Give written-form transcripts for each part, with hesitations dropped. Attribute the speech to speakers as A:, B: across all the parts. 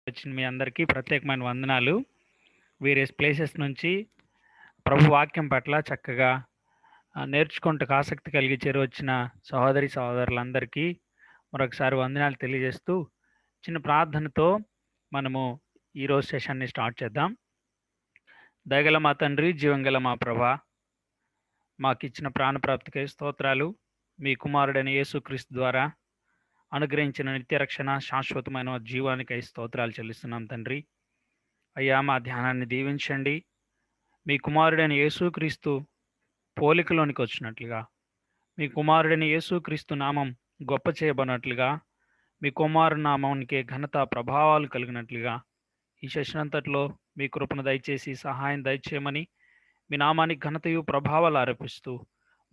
A: వచ్చిన మీ అందరికీ ప్రత్యేకమైన వందనాలు. వేరియస్ ప్లేసెస్ నుంచి ప్రభు వాక్యం పట్ల చక్కగా నేర్చుకుంటకు ఆసక్తి కలిగి చేరువచ్చిన సహోదరులందరికీ మరొకసారి వందనాలు తెలియజేస్తూ చిన్న ప్రార్థనతో మనము ఈరోజు సెషన్ని స్టార్ట్ చేద్దాం. దయగల మా తండ్రి, జీవంగల మా ప్రభా, మాకిచ్చిన ప్రాణప్రాప్తికై స్తోత్రాలు. మీ కుమారుడైన యేసుక్రీస్తు ద్వారా అనుగ్రహించిన నిత్యరక్షణ, శాశ్వతమైన జీవానికై స్తోత్రాలు చెల్లిస్తున్నాం తండ్రి. అయ్యా, మా ధ్యానాన్ని దీవించండి. మీ కుమారుడైన యేసుక్రీస్తు పోలికలోనికి వచ్చినట్లుగా, మీ కుమారుడైన యేసుక్రీస్తు నామం గొప్ప చేయబడినట్లుగా, మీ కుమారుని నామానికి ఘనత ప్రభావాలు కలిగినట్లుగా ఈ సెషన్ అంతట్లో మీ కృపను దయచేసి సహాయం దయచేయమని మీ నామానికి ఘనతయు ప్రభావాలు ఆరోపిస్తూ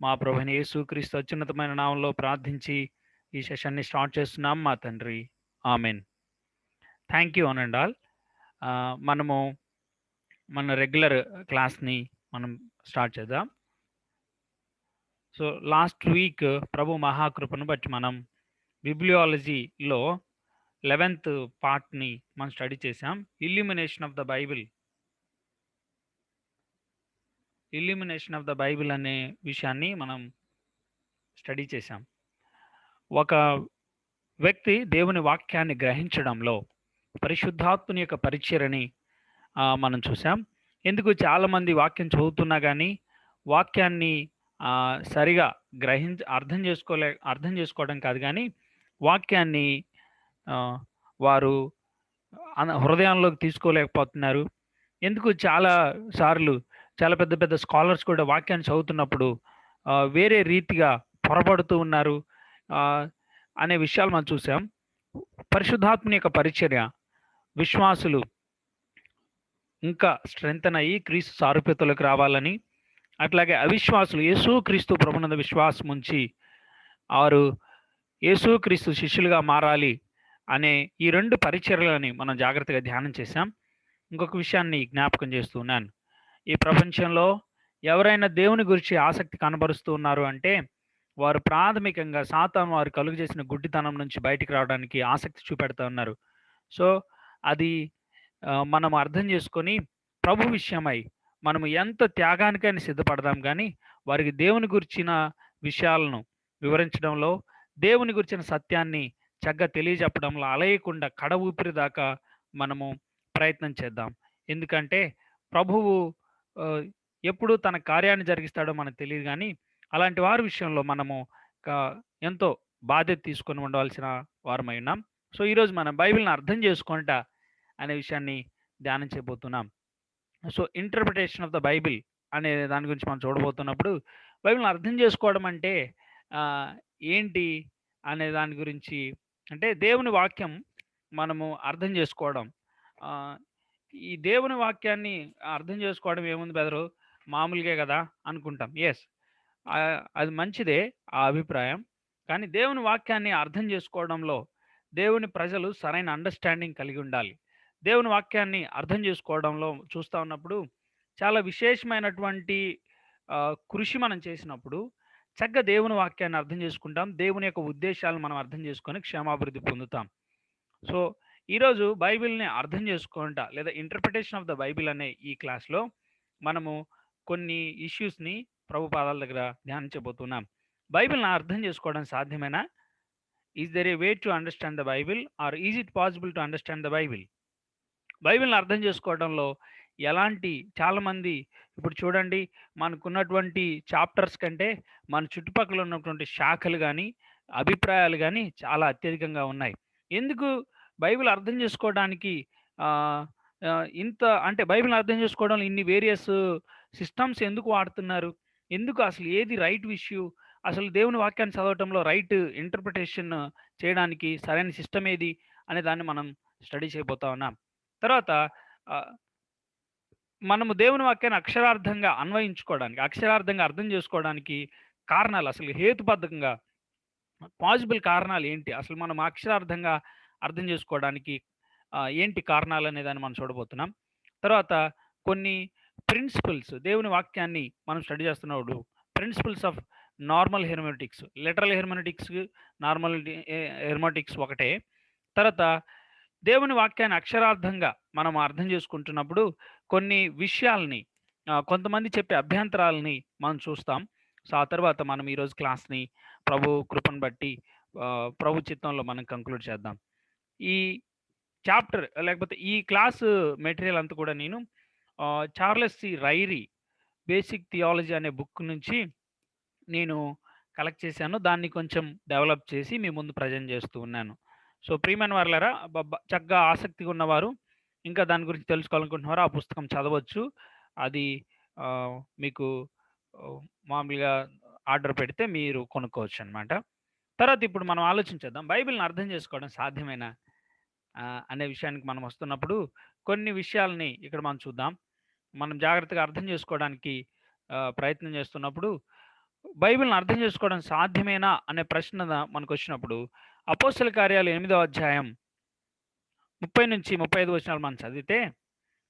A: మా ప్రభువైన యేసుక్రీస్తు అత్యున్నతమైన నామంలో ప్రార్థించి ఈ సెషన్ని స్టార్ట్ చేస్తున్నాం మా తండ్రి. Amen. Thank you on and all. మనము మన రెగ్యులర్ క్లాస్ని మనం స్టార్ట్ చేద్దాం. సో లాస్ట్ వీక్ ప్రభు మహాకృపను బట్టి మనం బిబ్లియాలజీలో 11th పార్ట్ని మనం స్టడీ చేసాం. ఇల్యూమినేషన్ ఆఫ్ ద బైబిల్ అనే విషయాన్ని మనం స్టడీ చేసాం. ఒక వ్యక్తి దేవుని వాక్యాన్ని గ్రహించడంలో పరిశుద్ధాత్ముని యొక్క పరిచర్యని మనం చూసాం. ఎందుకు చాలామంది వాక్యం చదువుతున్నా కానీ వాక్యాన్ని సరిగా అర్థం చేసుకోవడం కాదు, కానీ వాక్యాన్ని వారు హృదయంలోకి తీసుకోలేకపోతున్నారు. ఎందుకు చాలా సార్లు చాలా పెద్ద పెద్ద స్కాలర్స్ కూడా వాక్యాన్ని చదువుతున్నప్పుడు వేరే రీతిగా పొరపడుతూ ఉన్నారు అనే విషయాలు మనం చూసాం. పరిశుద్ధాత్మని యొక్క పరిచర్య విశ్వాసులు ఇంకా స్ట్రెంగ్తన్ అయ్యి క్రీస్తు సారూప్యతలోకి రావాలని, అట్లాగే అవిశ్వాసులు యేసుక్రీస్తు ప్రభునందు విశ్వాసం ఉంచి వారు యేసుక్రీస్తు శిష్యులుగా మారాలి అనే ఈ రెండు పరిచర్యలని మనం జాగ్రత్తగా ధ్యానం చేశాం. ఇంకొక విషయాన్ని జ్ఞాపకం చేస్తున్నాను. ఈ ప్రపంచంలో ఎవరైనా దేవుని గురించి ఆసక్తి కనబరుస్తూ ఉన్నారు అంటే వారు ప్రాథమికంగా సాతాను వారు కలుగు చేసిన గుడ్డితనం నుంచి బయటికి రావడానికి ఆసక్తి చూపెడతా ఉన్నారు. సో అది మనం అర్థం చేసుకొని ప్రభు విషయమై మనము ఎంత త్యాగానికైనా సిద్ధపడదాం, కానీ వారికి దేవుని గురించిన విషయాలను వివరించడంలో, దేవుని గురించిన సత్యాన్ని చక్కగా తెలియజెప్పడంలో అలయకుండా కడ ఊపిరి దాకా మనము ప్రయత్నం చేద్దాం. ఎందుకంటే ప్రభువు ఎప్పుడు తన కార్యాన్ని జరిగిస్తాడో మనకు తెలియదు, కానీ అలాంటి వారి విషయంలో మనము ఎంతో బాధ్యత తీసుకొని ఉండవలసిన వారమై ఉన్నాం. సో ఈరోజు మనం బైబిల్ని అర్థం చేసుకుంటా అనే విషయాన్ని ధ్యానం చేయబోతున్నాం. So interpretation of the Bible అనే దాని గురించి మనం చూడబోతున్నప్పుడు బైబిల్ని అర్థం చేసుకోవడం అంటే ఏంటి అనే దాని గురించి, అంటే దేవుని వాక్యం మనము అర్థం చేసుకోవడం. ఈ దేవుని వాక్యాన్ని అర్థం చేసుకోవడం ఏముంది బెదరు, మామూలుగా కదా అనుకుంటాం. ఎస్, అది మంచిదే ఆ అభిప్రాయం. కానీ దేవుని వాక్యాన్ని అర్థం చేసుకోవడంలో దేవుని ప్రజలు సరైన అండర్స్టాండింగ్ కలిగి ఉండాలి. దేవుని వాక్యాన్ని అర్థం చేసుకోవడంలో చూస్తూ ఉన్నప్పుడు చాలా విశేషమైనటువంటి కృషి మనం చేసినప్పుడు చక్కగా దేవుని వాక్యాన్ని అర్థం చేసుకుంటాం. దేవుని యొక్క ఉద్దేశాలను మనం అర్థం చేసుకొని క్షేమాభివృద్ధి పొందుతాం. సో ఈరోజు బైబిల్ని అర్థం చేసుకుంటా లేదా ఇంటర్ప్రిటేషన్ ఆఫ్ ద బైబిల్ అనే ఈ క్లాస్లో మనము కొన్ని ఇష్యూస్ని ప్రభు పాదాల దగ్గర ధ్యానించబోతున్నాం. బైబిల్ని అర్థం చేసుకోవడం సాధ్యమేనా? Is there a way to understand the Bible or is it possible to understand the Bible? బైబిల్ని అర్థం చేసుకోవడంలో ఎలాంటి చాలామంది ఇప్పుడు చూడండి, మనకున్నటువంటి చాప్టర్స్ కంటే మన చుట్టుపక్కల ఉన్నటువంటి శాఖలు కానీ అభిప్రాయాలు కానీ చాలా అత్యధికంగా ఉన్నాయి. ఎందుకు బైబిల్ అర్థం చేసుకోవడానికి ఇంత అంటే బైబిల్ని అర్థం చేసుకోవడంలో ఇన్ని వేరియస్ సిస్టమ్స్ ఎందుకు వాడుతున్నారు? ఎందుకు అసలు ఏది రైట్ ఇష్యూ? అసలు దేవుని వాక్యాన్ని చదవటంలో రైట్ ఇంటర్ప్రిటేషన్ చేయడానికి సరైన సిస్టమ్ ఏది అనే దాన్ని మనం స్టడీ చేయబోతా ఉన్నాం. తర్వాత మనము దేవుని వాక్యాన్ని అక్షరార్థంగా అన్వయించుకోవడానికి, అక్షరార్థంగా అర్థం చేసుకోవడానికి కారణాలు, అసలు హేతుబద్ధంగా పాసిబుల్ కారణాలు ఏంటి, అసలు మనం అక్షరార్థంగా అర్థం చేసుకోవడానికి ఏంటి కారణాలు అనే దాన్ని మనం చూడబోతున్నాం. తర్వాత కొన్ని ప్రిన్సిపల్స్, దేవుని వాక్యాన్ని మనం స్టడీ చేస్తున్నప్పుడు principles of normal hermeneutics, literal hermeneutics, normal hermeneutics ఒకటే. తర్వాత దేవుని వాక్యాన్ని అక్షరార్థంగా మనం అర్థం చేసుకుంటున్నప్పుడు కొన్ని విషయాల్ని కొంతమంది చెప్పే అభ్యంతరాలని మనం చూస్తాం. సో, ఆ తర్వాత మనం ఈరోజు క్లాస్‌ని ప్రభు కృపను బట్టి ప్రభు చిత్తంలో మనం కంక్లూడ్ చేద్దాం. ఈ చాప్టర్ లేకపోతే ఈ క్లాసు మెటీరియల్ అంతా కూడా నేను Charles C. Riri 'basic theology' అనే బుక్ నుంచి నేను కలెక్ట్ చేశాను. దాన్ని కొంచెం డెవలప్ చేసి మీ ముందు ప్రెజెంట్ చేస్తూ ఉన్నాను. సో, ప్రియమైన వారలారా, చక్కగా ఆసక్తిగా ఉన్నవారు, ఇంకా దాని గురించి తెలుసుకోవాలనుకుంటున్నవారు ఆ పుస్తకం చదవచ్చు. అది మీకు ఆహ్, మామూలుగా ఆర్డర్ పెడితే మీరు కొనుక్కోవచ్చనమాట. తర్వాత ఇప్పుడు మనం ఆలోచించేద్దాం. బైబిల్‌ని అర్థం చేసుకోవడం సాధ్యమేనా? అనే విషయానికి మనం వస్తున్నప్పుడు కొన్ని విషయాల్ని ఇక్కడ మనం చూద్దాం. మనం జాగ్రత్తగా అర్థం చేసుకోవడానికి ప్రయత్నం చేస్తున్నప్పుడు బైబిల్‌ని అర్థం చేసుకోవడం సాధ్యమేనా అనే ప్రశ్న మనకొచ్చినప్పుడు అపోస్తల కార్యాలు 8వ అధ్యాయం 30-35 వచనాలు మనం చదివితే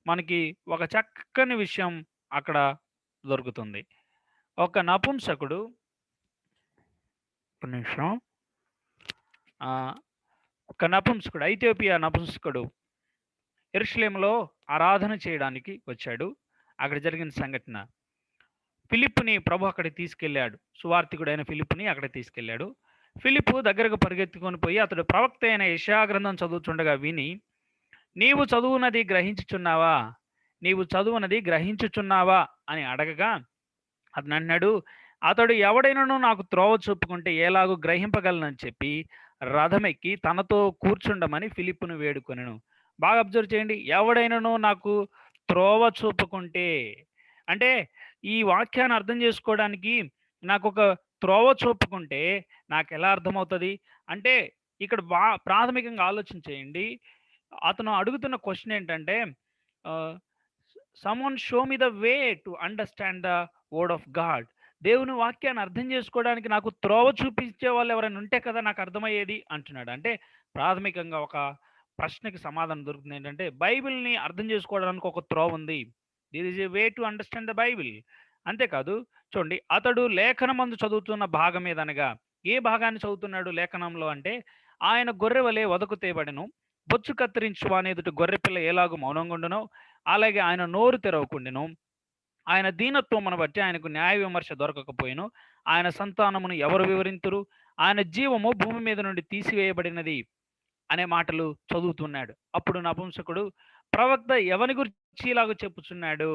A: మనకి ఒక చక్కని విషయం అక్కడ దొరుకుతుంది. ఒక నపుంసకుడు ఒక్క నిమిషం. ఒక నపుంసకుడు, ఐథియోపియా నపుంసకుడు యెరూషలేములో ఆరాధన చేయడానికి వచ్చాడు. అక్కడ జరిగిన సంఘటన. ఫిలిప్పుని ప్రభు అక్కడికి తీసుకెళ్ళాడు. సువార్తికుడైన ఫిలిప్పుని అక్కడికి తీసుకెళ్ళాడు. ఫిలిప్పు దగ్గరకు పరిగెత్తుకొని పోయి అతడు ప్రవక్త అయిన యెషయా గ్రంథం చదువుతుండగా విని, "నీవు చదువునది గ్రహించుచున్నావా? నీవు చదువునది గ్రహించుచున్నావా?" అని అడగగా అతనన్నాడు, "అతడు ఎవడైనను నాకు త్రోవ చూపుకుంటే ఎలాగూ గ్రహింపగలనని" చెప్పి రథమెక్కి తనతో కూర్చుండమని ఫిలిప్పును వేడుకొనెను. బాగా అబ్జర్వ్ చేయండి. ఎవడైనను నాకు త్రోవ చూపుకుంటే, అంటే ఈ వాక్యాన్ని అర్థం చేసుకోవడానికి నాకొక త్రోవ చూపుకుంటే నాకెలా అర్థమవుతది? అంటే ఇక్కడ ప్రాథమికంగా ఆలోచన చేయండి. అతను అడుగుతున్న క్వెషన్ ఏంటంటే ఆహ్, someone show me the way to understand the word of God. దేవుని వాక్యాన్ని అర్థం చేసుకోవడానికి నాకు త్రోవ చూపించే వాళ్ళు ఎవరైనా ఉంటే కదా నాకు అర్థమయ్యేది అంటున్నాడు. అంటే ప్రాథమికంగా ఒక ప్రశ్నకి సమాధానం దొరుకుతుంది ఏంటంటే, బైబిల్‌ని అర్థం చేసుకోవడానికి ఒక త్రోవ ఉంది. There is a way to understand the Bible. అంతేకాదు చూడండి, అతడు లేఖనమందు చదువుతున్న భాగం ఏదనగా, ఏ భాగాన్ని చదువుతున్నాడు లేఖనంలో అంటే, ఆయన గొర్రె వలె వధకు తేబడెను. బొచ్చు కత్తిరించు వాని గొర్రెపిల్ల ఎలాగు మౌనంగుండునో, అలాగే ఆయన నోరు తెరవకుండెను. ఆయన దీనత్వమును బట్టి ఆయనకు న్యాయ విమర్శ దొరకకపోయెను. ఆయన సంతానమును ఎవరు వివరింతురు? ఆయన జీవము భూమి మీద నుండి తీసివేయబడినది అనే మాటలు చదువుతున్నాడు. అప్పుడు నపుంసకుడు, ప్రవక్త ఎవని గురించి ఇలాగ చెప్పుచున్నాడు?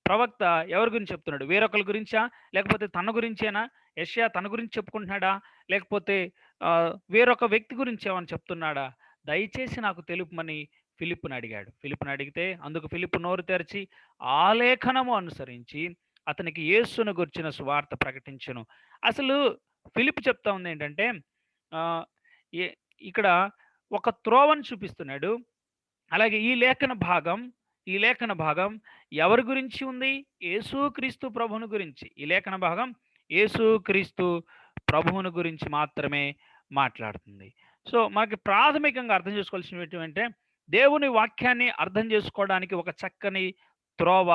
A: ప్రవక్త ఎవరి గురించి చెప్తున్నాడు? వేరొకళ్ళ గురించా? లేకపోతే తన గురించేనా? యెషయా తన గురించి చెప్పుకుంటున్నాడా? లేకపోతే వేరొక వ్యక్తి గురించి ఏమన్నా చెప్తున్నాడా? దయచేసి నాకు తెలుపమని ఫిలిప్పుని అడిగాడు. ఫిలిప్పుని అడిగితే అందుకు ఫిలిప్పు నోరు తెరిచి ఆ లేఖనము అనుసరించి అతనికి యేసును గూర్చిన సువార్త ప్రకటించెను. అసలు ఫిలిప్ చెప్తా ఉందేంటంటే ఆహ్, ఎ ఇక్కడ ఒక త్రోవను చూపిస్తున్నాడు. అలాగే ఈ లేఖన భాగం ఎవరి గురించి ఉంది? యేసుక్రీస్తు ప్రభువును గురించి. ఈ లేఖన భాగం యేసుక్రీస్తు ప్రభువును గురించి మాత్రమే మాట్లాడుతుంది. సో, మనకి ప్రాథమికంగా అర్థం చేసుకోవాల్సినవి ఏంటంటే, దేవుని వాక్యాన్ని అర్థం చేసుకోవడానికి ఒక చక్కని త్రోవ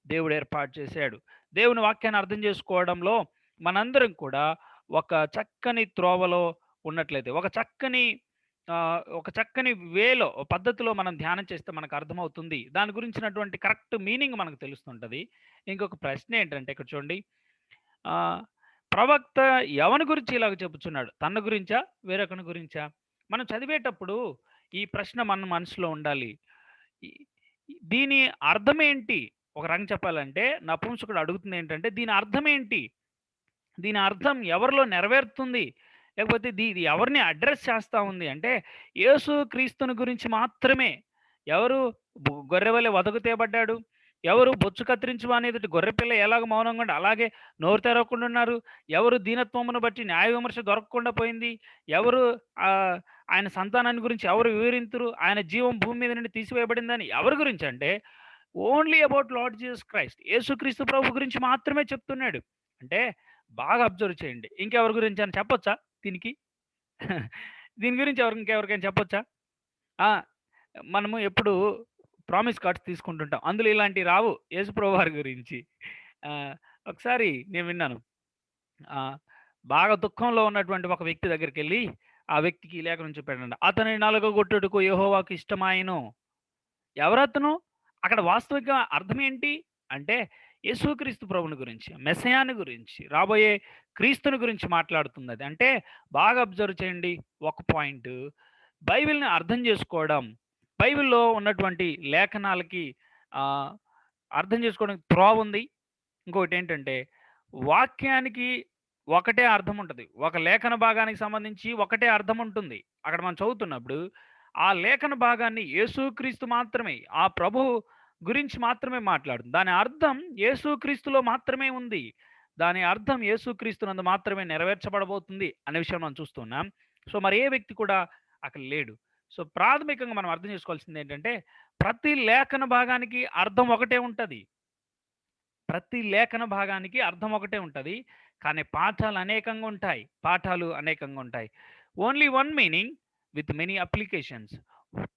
A: దేవుడు ఏర్పాటు చేశాడు. దేవుని వాక్యాన్ని అర్థం చేసుకోవడంలో మనందరం కూడా ఒక చక్కని త్రోవలో ఉన్నట్లయితే, ఒక చక్కని వేలో, పద్ధతిలో మనం ధ్యానం చేస్తే మనకు అర్థమవుతుంది. దాని గురించినటువంటి కరెక్ట్ మీనింగ్ మనకు తెలుస్తుంటది. ఇంకొక ప్రశ్న ఏంటంటే ఇక్కడ చూడండి. ఆహ్, ప్రవక్త ఎవని గురించి ఇలాగ చెప్పుచున్నాడు? తన గురించా? వేరొకని గురించా? మనం చదివేటప్పుడు ఈ ప్రశ్న మన మనసులో ఉండాలి. ఈ దీని అర్థమేంటి? ఒక రకంగా చెప్పాలంటే నపుంసకుడు అడుగుతుందేంటంటే దీని అర్థమేంటి? దీని అర్థం ఎవరిలో నెరవేరుతుంది? లేకపోతే ఇది ఎవరిని అడ్రెస్ చేస్తా ఉంది అంటే, యేసు క్రీస్తుని గురించి మాత్రమే. ఎవరు గొర్రెవలె వధకు తేబడ్డాడు? ఎవరు బొచ్చు కత్తిరించువ అనేదుటి గొర్రెపిల్ల ఎలాగ మౌనంగా ఉండి అలాగే నోరు తెరవకుండా ఉన్నారు? ఎవరు దీనత్వమును బట్టి న్యాయ విమర్శ దొరకకుండా పోయింది? ఎవరు ఆయన సంతానాన్ని గురించి ఎవరు వివరింతురు? ఆయన జీవం భూమి మీద నుండి తీసివేయబడిందని ఎవరి గురించి అంటే, only about lord Jesus Christ. యేసుక్రీస్తు ప్రభు గురించి మాత్రమే చెప్తున్నాడు. అంటే బాగా అబ్జర్వ్ చేయండి. ఇంకెవరి గురించి అని చెప్పొచ్చా దీనికి? దీని గురించి ఇంకెవరికైనా చెప్పొచ్చా? ఆ! మనము ఎప్పుడు ప్రామిస్ కార్డ్స్ తీసుకుంటుంటాం. అందులో ఇలాంటివి రావు. యేసుప్రభు వారి గురించి. ఆహ్, ఒకసారి నేను విన్నాను. ఆహ్, బాగా దుఃఖంలో ఉన్నటువంటి ఒక వ్యక్తి దగ్గరికెళ్ళి, ఆ వ్యక్తికి ఈ లేఖనం చెప్పాడంట. అతని నలగగొట్టుటకు యెహోవాకు ఇష్టమాయెను. ఎవరతను? అక్కడ వాస్తవిక అర్థం ఏంటి? అంటే యేసుక్రీస్తు ప్రభుని గురించి, మెస్సయాని గురించి, రాబోయే క్రీస్తుని గురించి మాట్లాడుతుందది. అంటే బాగా అబ్జర్వ్ చేయండి ఒక పాయింట్. బైబిల్‌ని అర్థం చేసుకోవడం, బైబిల్‌లో ఉన్నటువంటి లేఖనాలకి ఆహ్, అర్థం చేసుకోవడానికి త్రోవుంది. ఇంకోటేంటంటే, వాక్యానికి ఒకటే అర్థం ఉంటది. ఒక లేఖన భాగానికి సంబంధించి ఒకటే అర్థం ఉంటుంది. అక్కడ మనం చదువుతున్నప్పుడు, ఆ లేఖన భాగాన్ని యేసుక్రీస్తు మాత్రమే, ఆ ప్రభువు గురించి మాత్రమే మాట్లాడుతుంది. దాని అర్థం యేసుక్రీస్తులో మాత్రమే ఉంది. దాని అర్థం యేసుక్రీస్తునందు మాత్రమే నెరవేర్చబడబోతుంది అనే విషయం మనం చూస్తున్నాం. సో, మరి ఏ వ్యక్తి కూడా అక్కడ లేడు. సో, ప్రాథమికంగా మనం అర్థం చేసుకోవాల్సిందేంటంటే, ప్రతి లేఖన భాగానికి అర్థం ఒకటే ఉంటది. ప్రతి లేఖన భాగానికి అర్థం ఒకటే ఉంటది. కానీ పాఠాలు అనేకంగా ఉంటాయి. పాఠాలు అనేకంగా ఉంటాయి. Only one meaning with many applications.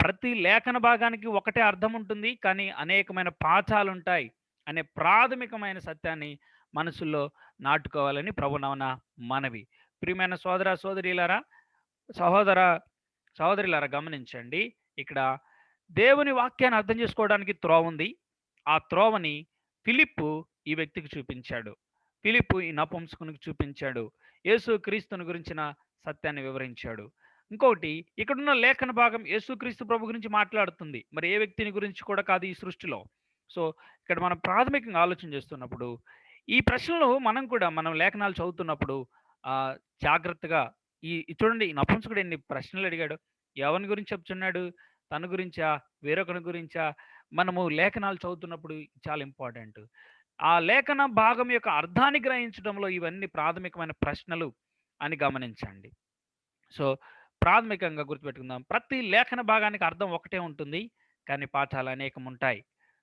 A: ప్రతి లేఖన భాగానికి ఒకటే అర్థం ఉంటుంది. కానీ అనేకమైన పాఠాలుంటాయి అనే ప్రాథమికమైన సత్యాన్ని మనసులో నాటుకోవాలని ప్రభునామన మనవి. ప్రియమైన సోదర సోదరీలారా, సహోదర సహోదరులారా గమనించండి. ఇక్కడ దేవుని వాక్యాన్ని అర్థం చేసుకోవడానికి త్రోవుంది. ఆ త్రోవని ఫిలిప్పు ఈ వ్యక్తికి చూపించాడు. ఫిలిప్పు ఈ నపుంసకునికి చూపించాడు. యేసుక్రీస్తుని గురించిన సత్యాన్ని వివరించాడు. ఇంకొకటి ఇక్కడున్న లేఖన భాగం యేసుక్రీస్తు ప్రభు గురించి మాట్లాడుతుంది. మరి ఏ వ్యక్తిని గురించి కూడా కాదు ఈ సృష్టిలో. సో, ఇక్కడ మనం ప్రాథమికంగా ఆలోచన చేస్తున్నప్పుడు, ఈ ప్రశ్నలు మనం లేఖనాలు చదువుతున్నప్పుడు ఆహ్, జాగ్రత్తగా చూడండి ఈ నపుంసకుడు ఎన్ని ప్రశ్నలు అడిగాడో. ఎవరిని గురించి చెప్తున్నాడు? తన గురించా? వేరొకరి గురించా? మనము లేఖనాలు చదువుతున్నప్పుడు చాలా ఇంపార్టెంట్. ఆ లేఖన భాగం యొక్క అర్థాన్ని గ్రహించడంలో ఇవన్నీ ప్రాథమికమైన ప్రశ్నలు అని గమనించండి. సో, ప్రాథమికంగా గుర్తుపెట్టుకుందాం. ప్రతి లేఖన భాగానికి అర్థం ఒకటే ఉంటుంది. కానీ పాఠాలు అనేకం ఉంటాయి.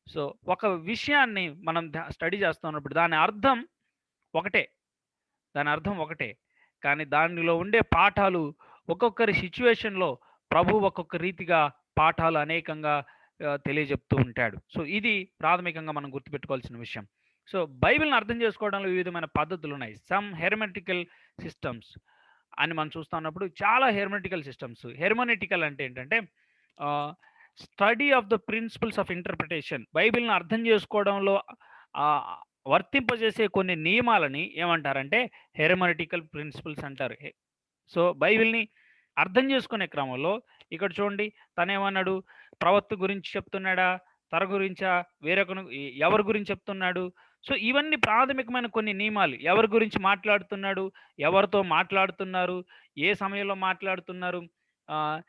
A: సో, ఒక విషయాన్ని మనం స్టడీ చేస్తున్నప్పుడు దాని అర్థం ఒకటే. దాని అర్థం ఒకటే. కానీ దానిలో ఉండే పాఠాలు ఒక్కొక్కరి సిట్యుయేషన్‌లో ప్రభువు ఒక్కొక్క రీతిగా పాఠాలు అనేకంగా తెలియజెప్తూ ఉంటాడు. సో, ఇది ప్రాథమికంగా మనం గుర్తుపెట్టుకోవాల్సిన విషయం. సో, బైబిల్‌ని అర్థం చేసుకోవడంలో వివిధమైన పద్ధతులున్నాయి. సమ్ హెర్మెటికల్ సిస్టమ్స్ అని మనం చూస్తా ఉన్నప్పుడు చాలా హెర్మెటికల్ సిస్టమ్స్. హెర్మెనెటికల్ అంటే ఏంటంటే ah, study of the principles of interpretation. బైబిల్‌ని అర్థం చేసుకోవడంలో ఆహ్, వర్తింపజేసే కొన్ని నియమాలని ఏమంటారంటే హెర్మెనెటికల్ ప్రిన్సిపల్స్ అంటారు. సో, బైబిల్‌ని అర్థం చేసుకునే క్రమంలో ఇక్కడ చూడండి తనేమన్నాడు? ప్రవక్త గురించి చెప్తున్నాడా? తన గురించా? వేరొకను ఎవరి గురించి చెప్తున్నాడు? సో, ఇవన్నీ ప్రాథమికమైన కొన్ని నియమాలు. ఎవరి గురించి మాట్లాడుతున్నాడు? ఎవరితో మాట్లాడుతున్నారు? ఏ సమయంలో మాట్లాడుతున్నారు? ఆహ్,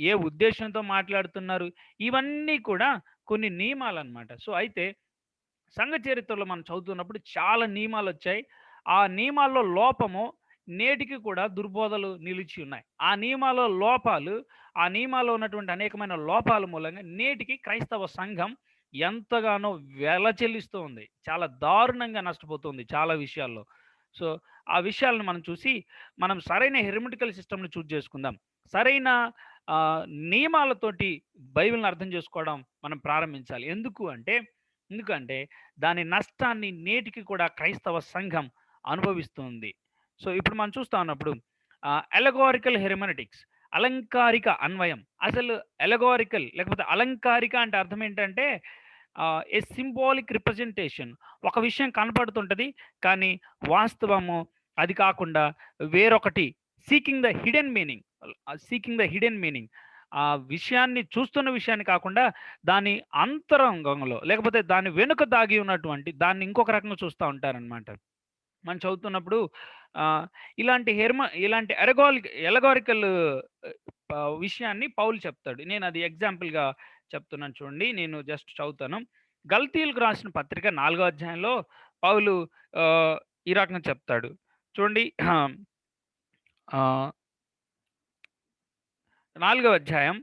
A: ఏ ఉద్దేశ్యంతో మాట్లాడుతున్నారు? ఇవన్నీ కూడా కొన్ని నియమాలన్నమాట. సో, అయితే సంఘ చరిత్రలో మనం చదువుతున్నప్పుడు చాలా నియమాలొచ్చాయి. ఆ నియమాల్లో లోపము నేటికి కూడా దుర్బోధలు నిలిచి ఉన్నాయి. ఆ నియమాల్లో ఉన్నటువంటి అనేకమైన లోపాల మూలంగా నేటికి క్రైస్తవ సంఘం ఎంతగానో వెల చెల్లిస్తూ ఉంది. చాలా దారుణంగా నష్టపోతుంది చాలా విషయాల్లో. సో, ఆ విషయాలను మనం చూసి, మనం సరైన హెర్మెటికల్ సిస్టమ్‌ని చేసుకుందాం. సరైన ఆహ్, నియమాలతోటి బైబిల్‌ని అర్థం చేసుకోవడం మనం ప్రారంభించాలి. ఎందుకంటే దాని నష్టాన్ని నేటికి కూడా క్రైస్తవ సంఘం అనుభవిస్తుంది. సో, ఇప్పుడు మనం చూస్తా ఉన్నప్పుడు అలెగోరికల్ హెర్మెనెటిక్స్, అలంకారిక అన్వయం. అసలు అలెగోరికల్ లేకపోతే అలంకారిక అంటే అర్థం ఏంటంటే ఏ సింబాలిక్ రిప్రజెంటేషన్. ఒక విషయం కనపడుతుంటది. కానీ వాస్తవము అది కాకుండా వేరొకటి సీకింగ్ ద హిడెన్ మీనింగ్. ఆ విషయాన్ని చూస్తున్న విషయాన్ని కాకుండా దాని అంతరంగంలో లేకపోతే దాని వెనుక దాగి ఉన్నటువంటి దాన్ని ఇంకొక రకంగా చూస్తా ఉంటారనమాట. మనం చదువుతున్నప్పుడు ఆహ్, ఇలాంటి ఎలగోరికల్ విషయాన్ని పౌలు చెప్తాడు. నేను అది ఎగ్జాంపుల్‌గా చెప్తున్నాను చూడండి. నేను జస్ట్ చదువుతాను. గల్తీయులకు రాసిన పత్రిక 4 అధ్యాయంలో పౌలు ఆహ్, ఈ రకంగా చెప్తాడు. చూడండి ఆహ్, 4 అధ్యాయం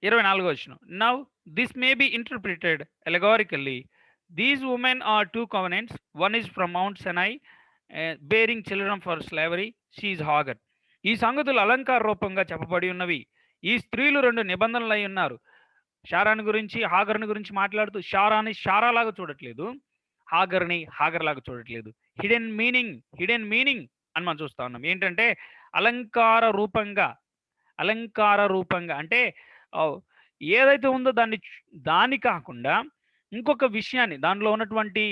A: 24 వచనం. Now this may be interpreted allegorically. These women are 2 covenants. One is from Mount Sinai, bearing children for slavery. She is Hagar. ఈ సంగతులు అలంకార రూపంగా చెప్పబడి ఉన్నవి. ఈ స్త్రీలు 2 నిబంధనలై ఉన్నారు. షారాను గురించి, హాగర్‌ని గురించి మాట్లాడుతూ షారాని షారాలాగా చూడట్లేదు. హాగర్‌ని హాగర్‌లాగా చూడట్లేదు. హిడెన్ మీనింగ్ అని మనం చూస్తా ఉన్నాం. ఏంటంటే అలంకార రూపంగా, అలంకార రూపంగా అంటే ఆహ్, ఏదైతే ఉందో దాన్ని కాకుండా ఇంకొక విషయాన్ని దానిలో ఉన్నటువంటి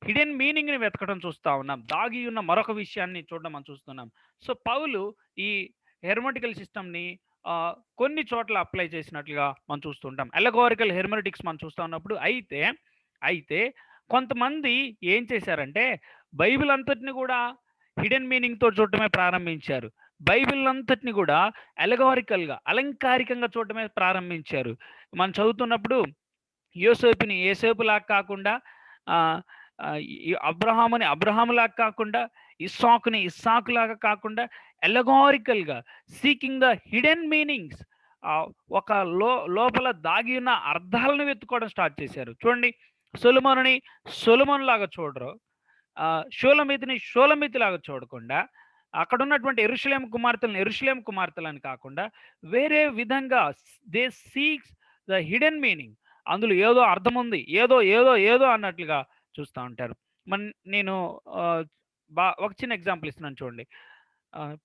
A: హిడెన్ మీనింగ్‌ని వెతకడం చూస్తా ఉన్నాం. దాగి ఉన్న మరొక విషయాన్ని చూడడం మనం చూస్తున్నాం. సో, పౌలు ఈ హెర్మెటికల్ సిస్టమ్‌ని కొన్ని చోట్ల అప్లై చేసినట్లుగా మనం చూస్తుంటాం. అలెగోరికల్ హెర్మెటిక్స్ మనం చూస్తా ఉన్నప్పుడు అయితే కొంతమంది ఏం చేశారంటే బైబిల్ అంతటిని కూడా హిడెన్ మీనింగ్‌తో చూడటమే ప్రారంభించారు. బైబిల్ అంతటిని కూడా అలెగోరికల్‌గా, అలంకారికంగా చూడటమే ప్రారంభించారు. మనం చదువుతున్నప్పుడు యోసేపుని యోసేపులాగా కాకుండా ఆహ్, ఆహ్, ఈ అబ్రహాముని అబ్రహాములాగా కాకుండా, ఇస్సాకుని ఇస్సాకులాగా కాకుండా అలెగోరికల్‌గా సీకింగ్ ద హిడెన్ మీనింగ్స్ ఆహ్, ఒక లోపల దాగి ఉన్న అర్థాలను వెతుక్కోవడం స్టార్ట్ చేశారు. చూడండి సొలొమోనుని సొలొమోనులాగా చూడరు. షూలమితిని షూలమితిలాగా చూడకుండా, అక్కడున్నటువంటి యెరూషలేము కుమార్తెలని కాకుండా, వేరే విధంగా they seeks the hidden meaning. అందులో ఏదో అర్థముంది. ఏదో అన్నట్లుగా చూస్తా ఉంటారు. నేను ఆహ్, ఒక చిన్న ఎగ్జాంపుల్ ఇస్తున్నాను చూడండి.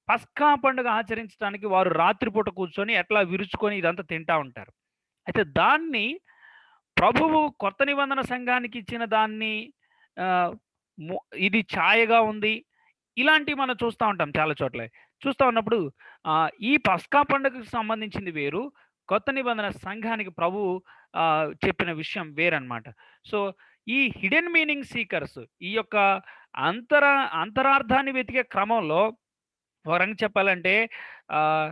A: పస్కా పండుగ ఆచరించడానికి వారు రాత్రిపూట కూర్చొని ఎట్లా విరుచుకొని ఇదంతా తింటా ఉంటారు. అయితే దాన్ని ప్రభువు కొత్త నిబంధన సంఘానికి ఇచ్చిన దాన్ని ఆహ్, ము ఇది ఛాయగా ఉంది. ఇలాంటివి మనం చూస్తా ఉంటాం చాలా చోట్ల. చూస్తా ఉన్నప్పుడు ఈ పస్కా పండుగకు సంబంధించింది వేరు. కొత్త నిబంధన సంఘానికి ప్రభువు చెప్పిన విషయం వేరనమాట. సో, ఈ హిడెన్ మీనింగ్ సీకర్స్ ఈ యొక్క అంతర అంతరార్థాన్ని వెతికే క్రమంలో ఒక రకంగా చెప్పాలంటే ఆహ్,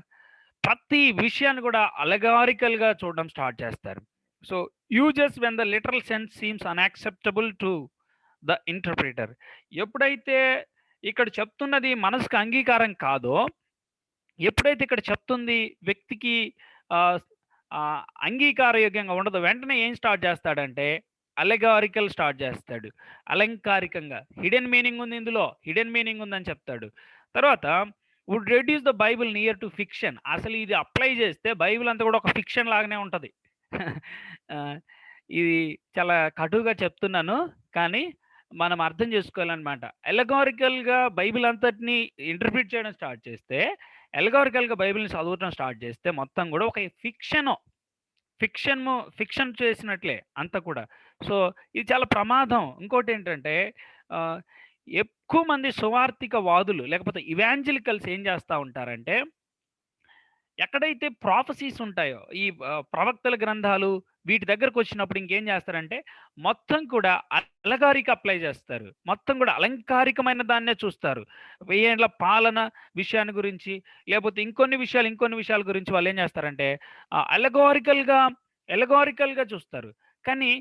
A: ప్రతి విషయాన్ని కూడా అలెగారికల్‌గా చూడడం స్టార్ట్ చేస్తారు. So, uses when the literal sense seems unacceptable to the interpreter. ఎప్పుడైతే ఇక్కడ చెప్తున్నది మనసుకు అంగీకారం కాదో, ఎప్పుడైతే ఇక్కడ చెప్తుంది వ్యక్తికి ఆహ్, అంగీకారయోగ్యంగా ఉండదో, వెంటనే ఏం స్టార్ట్ చేస్తాడంటే అలెగారికల్ స్టార్ట్ చేస్తాడు. అలంకారికంగా హిడెన్ మీనింగ్ ఉంది ఇందులో. హిడెన్ మీనింగ్ ఉందని చెప్తాడు. తర్వాత would reduce the Bible near to fiction. అసలు ఇది అప్లై చేస్తే బైబిల్ అంతా కూడా ఒక ఫిక్షన్ లాగానే ఉంటది. ఆహ్, ఇది చాలా కటువుగా చెప్తున్నాను. కానీ మనం అర్థం చేసుకోవాలనమాట. అలెగోరికల్‌గా బైబిల్ అంతటిని ఇంటర్ప్రిట్ చేయడం స్టార్ట్ చేస్తే, అలెగోరికల్‌గా బైబిల్‌ని చదవటం స్టార్ట్ చేస్తే మొత్తం గూడా ఒక ఫిక్షన్ చేసినట్లే అంతా కూడా. సో, ఇది చాలా ప్రమాదం. ఇంకోటేంటంటే ఆహ్, ఎక్కువ మంది సువార్తిక వాదులు లేకపోతే ఇవాంజెలికల్స్ ఏం చేస్తా ఉంటారంటే ఎక్కడైతే ప్రాఫెసీస్ ఉంటాయో, ఈ ప్రవక్తల గ్రంథాలు వీటి దగ్గరకొచ్చినప్పుడు ఇంకేం చేస్తారంటే, మొత్తం కూడా అలగారికి అప్లై చేస్తారు. మొత్తం కూడా అలంకారికమైన దాన్నే చూస్తారు. వెయ్యేండ్ల పాలన విషయాన్ని గురించి, లేపోతే ఇంకొన్ని విషయాల గురించి వాళ్ళేం చేస్తారంటే, అలెగోరికల్‌గా చూస్తారు. కానీ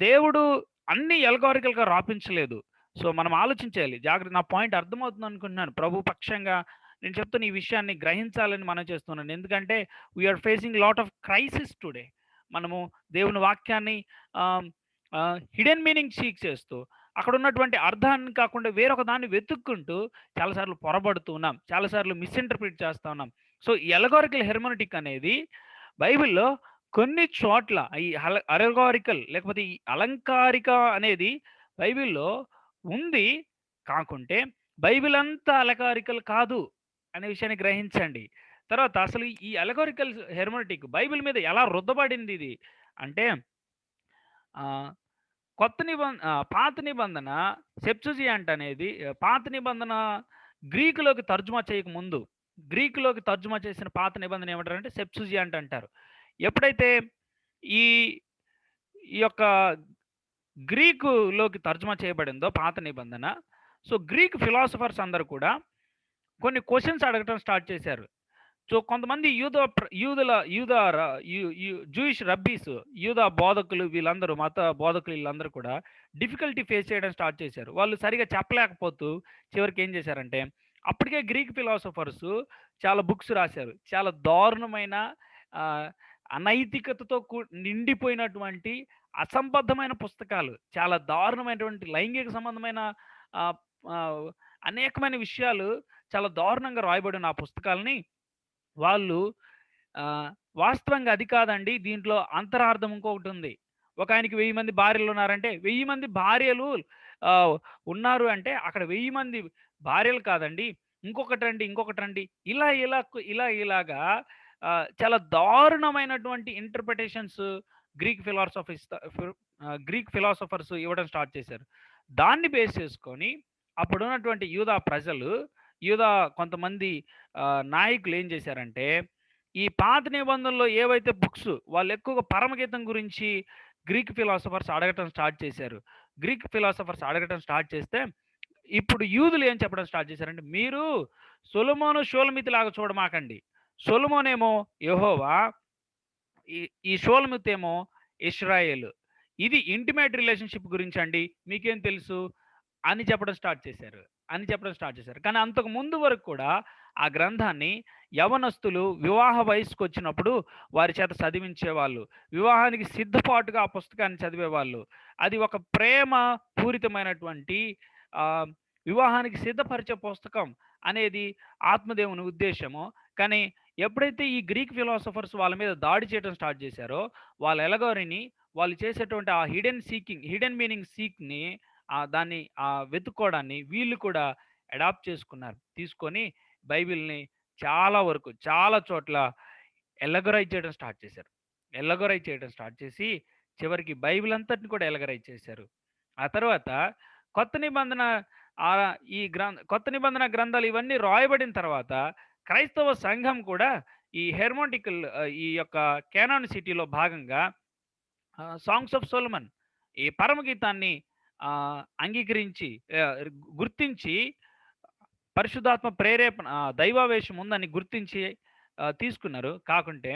A: దేవుడు అన్నీ అలెగోరికల్‌గా రాపించలేదు. సో, మనం ఆలోచించాలి. నా పాయింట్ అర్థమవుతుందనుకుంటున్నాను. ప్రభు పక్షంగా నేను చెప్తున్న ఈ విషయాన్ని గ్రహించాలని మనం చేస్తున్నాను. ఎందుకంటే we are facing lot of crisis today. మనము దేవుని వాక్యాన్ని హిడెన్ మీనింగ్ సీక్ చేస్తూ అక్కడ ఉన్నటువంటి అర్థాన్ని కాకుండా వేరొక దాన్ని వెతుక్కుంటూ చాలాసార్లు పొరబడుతూ ఉన్నాం. చాలాసార్లు మిస్ఇంటర్ప్రిట్ చేస్తా ఉన్నాం. సో, ఈ అలెగోరికల్ హెర్మెనెటిక్ అనేది బైబిల్‌లో కొన్ని చోట్ల ఈ అలెగోరికల్ లేకపోతే ఈ అలంకారిక అనేది బైబిల్‌లో ఉంది. కాకుంటే బైబిల్ అంతా అలకారికల్ కాదు అనే విషయాన్ని గ్రహించండి. తర్వాత అసలు ఈ అలెగోరికల్ హెర్మెనెటిక్ బైబిల్ మీద ఎలా రుద్దబడింది ఇది అంటే ఆహ్, పాత నిబంధన సెప్టుజియాంట్ అనేది పాత నిబంధన గ్రీకులోకి తర్జుమా చేయకముందు, గ్రీకులోకి తర్జుమా చేసిన పాత నిబంధన ఏమంటారంటే సెప్టుజియాంట్ అంటారు. ఎప్పుడైతే ఈ ఈ యొక్క గ్రీకులోకి తర్జుమా చేయబడిందో పాత నిబంధన, సో, గ్రీక్ ఫిలాసఫర్స్ అందరూ కూడా కొన్ని క్వెషన్స్ అడగటం స్టార్ట్ చేశారు. సో, కొంతమంది యూదుల యూద ర యు యు జూయిష్ రబ్బీస్, యూదా బోధకులు వీళ్ళందరూ మత బోధకులు వీళ్ళందరూ కూడా డిఫికల్టీ ఫేస్ చేయడం స్టార్ట్ చేశారు. వాళ్ళు సరిగ్గా చెప్పలేకపోతూ చివరికి ఏం చేశారంటే, అప్పటికే గ్రీక్ ఫిలాసఫర్స్ చాలా బుక్స్ రాశారు. చాలా దారుణమైన ఆహ్, అనైతికతతో నిండిపోయినటువంటి అసంబద్ధమైన పుస్తకాలు. చాలా దారుణమైనటువంటి లైంగిక సంబంధమైన ఆహ్, ఆహ్, అనేకమైన విషయాలు చాలా దారుణంగా రాయబడిన ఆ పుస్తకాల్ని వాళ్ళు ఆహ్, వాస్తవంగా అది కాదండి. దీంట్లో అంతరార్థం ఇంకొకటుంది. ఒకాయనకి 1000 మంది భార్యలున్నారంటే, 1000 మంది భార్యలు ఆహ్, ఉన్నారు అంటే, అక్కడ 1000 మంది భార్యలు కాదండి. ఇంకొకటండి, ఇంకొకటండి. ఇలాగా చాలా దారుణమైనటువంటి interpretations Greek philosophies Greek philosophers ఇవ్వడం స్టార్ట్ చేశారు. దాన్ని బేస్ చేసుకొని అప్పుడున్నటువంటి యూదా ప్రజలు, యూదా కొంతమంది నాయకులు ఏం చేశారంటే, ఈ పాత నిబంధనలో ఏవైతే బుక్స్ వాళ్ళు ఎక్కువగా పరమగీతం గురించి గ్రీక్ ఫిలాసఫర్స్ అడగటం స్టార్ట్ చేశారు. గ్రీక్ ఫిలాసఫర్స్ అడగటం స్టార్ట్ చేస్తే ఇప్పుడు యూదులు ఏం చెప్పడం స్టార్ట్ చేశారంటే, మీరు సొలొమోను షోల్మితి లాగా చూడమాకండి. సొలొమోనేమో యెహోవా, ఈ ఈ షోల్మిత్ ఏమో ఇశ్రాయేలు. ఇది ఇంటిమేట్ రిలేషన్షిప్ గురించి అండి, మీకేం తెలుసు అని చెప్పడం స్టార్ట్ చేశారు. కానీ అంతకు ముందు వరకు కూడా ఆ గ్రంథాన్ని యవనస్తులు వివాహ వయసుకు వచ్చినప్పుడు వారి చేత చదివించేవాళ్ళు. వివాహానికి సిద్ధపాటుగా ఆ పుస్తకాన్ని చదివేవాళ్ళు. అది ఒక ప్రేమ పూరితమైనటువంటి ఆహ్, వివాహానికి సిద్ధపరిచే పుస్తకం అనేది ఆత్మదేవుని ఉద్దేశము. కానీ ఎప్పుడైతే ఈ గ్రీక్ ఫిలాసఫర్స్ వాళ్ళ మీద దాడి చేయడం స్టార్ట్ చేశారో, వాళ్ళ ఎలగోరిని, వాళ్ళు చేసేటువంటి ఆ హిడెన్ మీనింగ్ సీక్‌ని, దాన్ని వెతుక్కోవడాన్ని వీళ్ళు కూడా అడాప్ట్ చేసుకున్నారు. తీసుకొని బైబిల్‌ని చాలా వరకు, చాలా చోట్ల ఎల్లగొరైజ్ చేయడం స్టార్ట్ చేశారు. ఎల్లగొరైజ్ చేయడం స్టార్ట్ చేసి చివరికి బైబిల్ అంతటిని కూడా ఎల్లగొరైజ్ చేశారు. ఆ తర్వాత కొత్త నిబంధన కొత్త నిబంధన గ్రంథాలు ఇవన్నీ రాయబడిన తర్వాత క్రైస్తవ సంఘం కూడా ఈ హెర్మోటికల్ ఈ యొక్క కేనానిసిటీలో భాగంగా సాంగ్స్ ఆఫ్ సొలొమన్, ఈ పరమగీతాన్ని అంగీకరించి, గుర్తించి, పరిశుద్ధాత్మ ప్రేరేపణ, దైవావేశం ఉందని గుర్తించి తీసుకున్నారు. కాకుంటే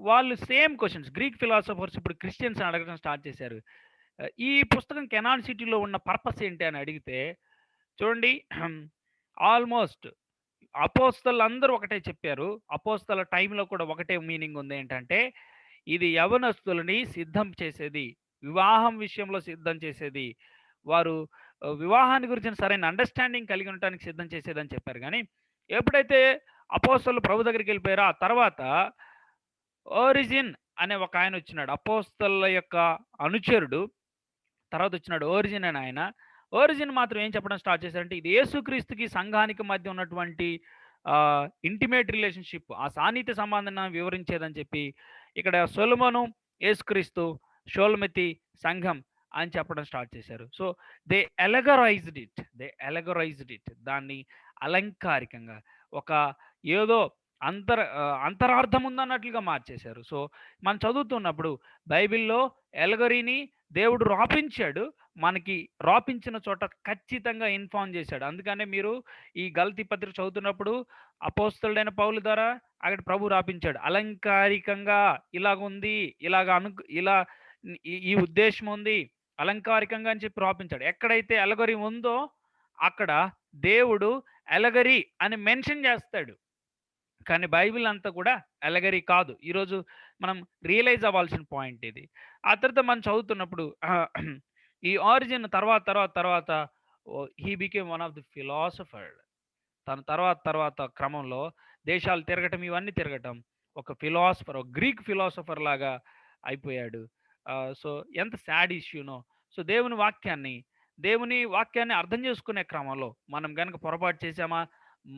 A: వాళ్ళు సేమ్ క్వెషన్స్ గ్రీక్ ఫిలాసఫర్స్ ఇప్పుడు క్రిస్టియన్స్ అడగడం స్టార్ట్ చేశారు. ఈ పుస్తకం కెనానిసిటీలో ఉన్న పర్పస్ ఏంటి అని అడిగితే, చూడండి, ఆల్మోస్ట్ అపోస్తలులందరూ ఒకటే చెప్పారు. అపోస్తల టైంలో కూడా ఒకటే మీనింగ్ ఉంది. ఏంటంటే, ఇది యవనస్తులని సిద్ధం చేసేది. వివాహం విషయంలో సిద్ధం చేసేది. వారు వివాహాన్ని గురించిన సరైన అండర్‌స్టాండింగ్ కలిగి ఉండటానికి సిద్ధం చేసేదని చెప్పారు గానీ, ఎప్పుడైతే అపోస్తలులు ప్రభు దగ్గరికెళ్ళిపోయారో, ఆ తర్వాత ఓరిజిన్ అనే ఒక ఆయనొచ్చినాడు. అపోస్తలుల యొక్క అనుచరుడు. తర్వాత వచ్చినాడు ఓరిజిన్ అనే ఆయన. ఓరిజిన్ మాత్రం ఏం చెప్పడం స్టార్ట్ చేశారంటే, ఇది యేసుక్రీస్తుకి సంఘానికి మధ్య ఉన్నటువంటి ఇంటిమేట్ రిలేషన్‌షిప్, ఆ సాన్నిహిత్య సంబంధాన్ని వివరించేదని చెప్పి, ఇక్కడ సొలొమోను, యేసుక్రీస్తు, షోల్మితి, సంఘం అని చెప్పడం స్టార్ట్ చేశారు. So, they allegorized it. దాన్ని అలంకారికంగా ఒక ఏదో అంతరార్థం ఉందన్నట్లుగా మార్చేశారు. సో, మనం చదువుతున్నప్పుడు బైబిల్‌లో ఎలగరీని దేవుడు రాపించాడు. మనకి రాపించిన చోట ఖచ్చితంగా ఇన్ఫార్మ్ చేశాడు. అందుకనే మీరు ఈ గలతీ పత్రిక చదువుతున్నప్పుడు అపోస్తలుడైన పౌలు ద్వారా అక్కడ ప్రభు రాపించాడు. అలంకారికంగా ఇలాగుంది, ఇలా ఈ ఉద్దేశ్యం ఉంది, అలంకారికంగా అని చెప్పి రాపించాడు. ఎక్కడైతే ఎలగరీ ఉందో అక్కడ దేవుడు ఎలగరీ అని మెన్షన్ చేస్తాడు. కానీ బైబిల్ అంతా కూడా అలెగరీ కాదు. ఈరోజు మనం రియలైజ్ అవ్వాల్సిన పాయింట్ ఇది. ఆ తర్వాత మనం చదువుతున్నప్పుడు ఈ ఆరిజిన్ తర్వాత he became one of the philosopher. తన తర్వాత క్రమంలో దేశాలు తిరగటం, ఇవన్నీ తిరగటం, ఒక ఫిలాసఫర్, ఒక గ్రీక్ ఫిలాసఫర్ లాగా అయిపోయాడు. సో, ఎంత సాడ్ ఇష్యూనో. సో, దేవుని వాక్యాన్ని అర్థం చేసుకునే క్రమంలో మనం గనక పొరపాటు చేశామా,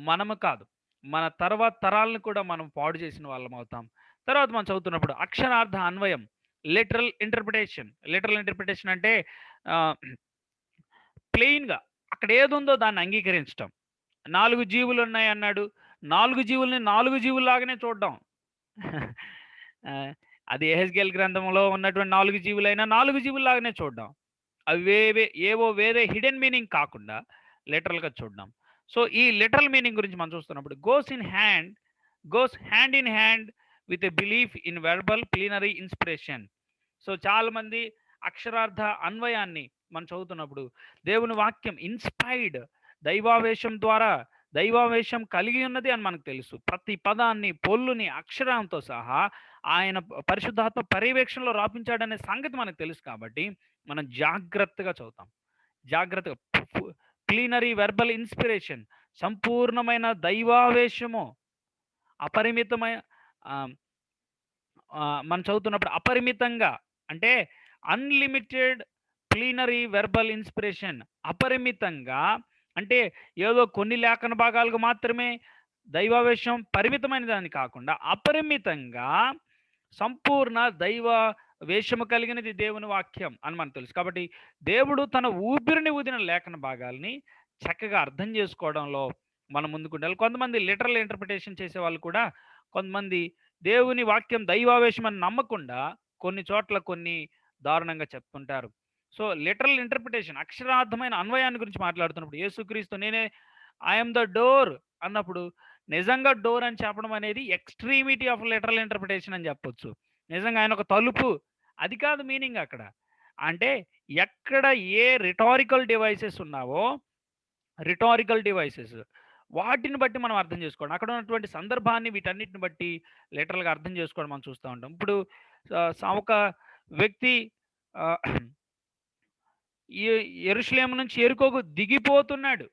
A: మనము కాదు, మన తర్వాత తరాలను కూడా మనం పాడు చేసిన వాళ్ళం అవుతాం. తర్వాత మనం చదువుతున్నప్పుడు అక్షరార్థ అన్వయం, లిటరల్ ఇంటర్ప్రిటేషన్ అంటే ప్లెయిన్‌గా అక్కడ ఏదుందో దాన్ని అంగీకరించటం. 4 జీవులున్నాయి అన్నాడు. 4 జీవుల్ని 4 జీవుల్లాగానే చూడడం. అది యెహెజ్కేలు గ్రంథంలో ఉన్నటువంటి 4 జీవులైనా 4 జీవుల్లాగానే చూడడం. అవి ఏవో వేరే హిడెన్ మీనింగ్ కాకుండా లిటరల్‌గా చూడడం. సో, ఈ లిటరల్ మీనింగ్ గురించి మనం చూస్తున్నప్పుడు goes hand in hand with a belief in verbal plenary inspiration. So, చాలామంది అక్షరార్థ అన్వయాన్ని మనం చదువుతున్నప్పుడు దేవుని వాక్యం ఇన్‌స్పైర్డ్, దైవావేశం కలిగి ఉన్నది అని మనకు తెలుసు. ప్రతి పదాన్ని, పొల్లుని, అక్షరంతో సహా ఆయన పరిశుద్ధాత్మ పర్యవేక్షణలో రాపించాడనే సంగతి మనకు తెలుసు కాబట్టి మనం జాగ్రత్తగా చదువుతాం. జాగ్రత్తగా ప్లీనరీ వెర్బల్ ఇన్స్పిరేషన్, సంపూర్ణమైన దైవావేశము, అపరిమితమైన మనం చదువుతున్నప్పుడు అపరిమితంగా అంటే అన్‌లిమిటెడ్ ప్లీనరీ వెర్బల్ ఇన్స్పిరేషన్, అపరిమితంగా అంటే ఏదో కొన్ని లేఖన భాగాలకు మాత్రమే దైవావేశం పరిమితమైన దాన్ని కాకుండా అపరిమితంగా సంపూర్ణ దైవ వేషము కలిగినది దేవుని వాక్యం అని మనకు తెలుసు. కాబట్టి దేవుడు తన ఊపిరిని ఊదిన లేఖన భాగాల్ని చక్కగా అర్థం చేసుకోవడంలో మనం ముందుకుండాలి. కొంతమంది లిటరల్ ఇంటర్ప్రిటేషన్ చేసే వాళ్ళు కూడా, కొంతమంది దేవుని వాక్యం దైవావేశం అని నమ్మకుండా కొన్ని చోట్ల కొన్ని దారుణంగా చెప్తుంటారు. సో లిటరల్ ఇంటర్ప్రిటేషన్, అక్షరార్థమైన అన్వయాన్ని గురించి మాట్లాడుతున్నప్పుడు యేసుక్రీస్తు నేనే ఐఎమ్ ద డోర్ అన్నప్పుడు నిజంగా డోర్ అని చెప్పడం అనేది ఎక్స్ట్రీమిటీ ఆఫ్ లిటరల్ ఇంటర్ప్రిటేషన్ అని చెప్పొచ్చు. నిజంగా ఆయన ఒక తలుపు, అది కాదు మీనింగ్ అక్కడ. అంటే ఎక్కడ ఏ రిటారికల్ డివైసెస్ ఉన్నావో, రిటారికల్ డివైసెస్ వాటిని బట్టి మనం అర్థం చేసుకోవడం, అక్కడ ఉన్నటువంటి సందర్భాన్ని వీటన్నిటిని బట్టి లిటరల్గా అర్థం చేసుకోవడం మనం చూస్తూ ఉంటాం. ఇప్పుడు ఒక వ్యక్తి ఆ, యెరూషలేము నుంచి యెరికోకు దిగిపోతున్నాడు.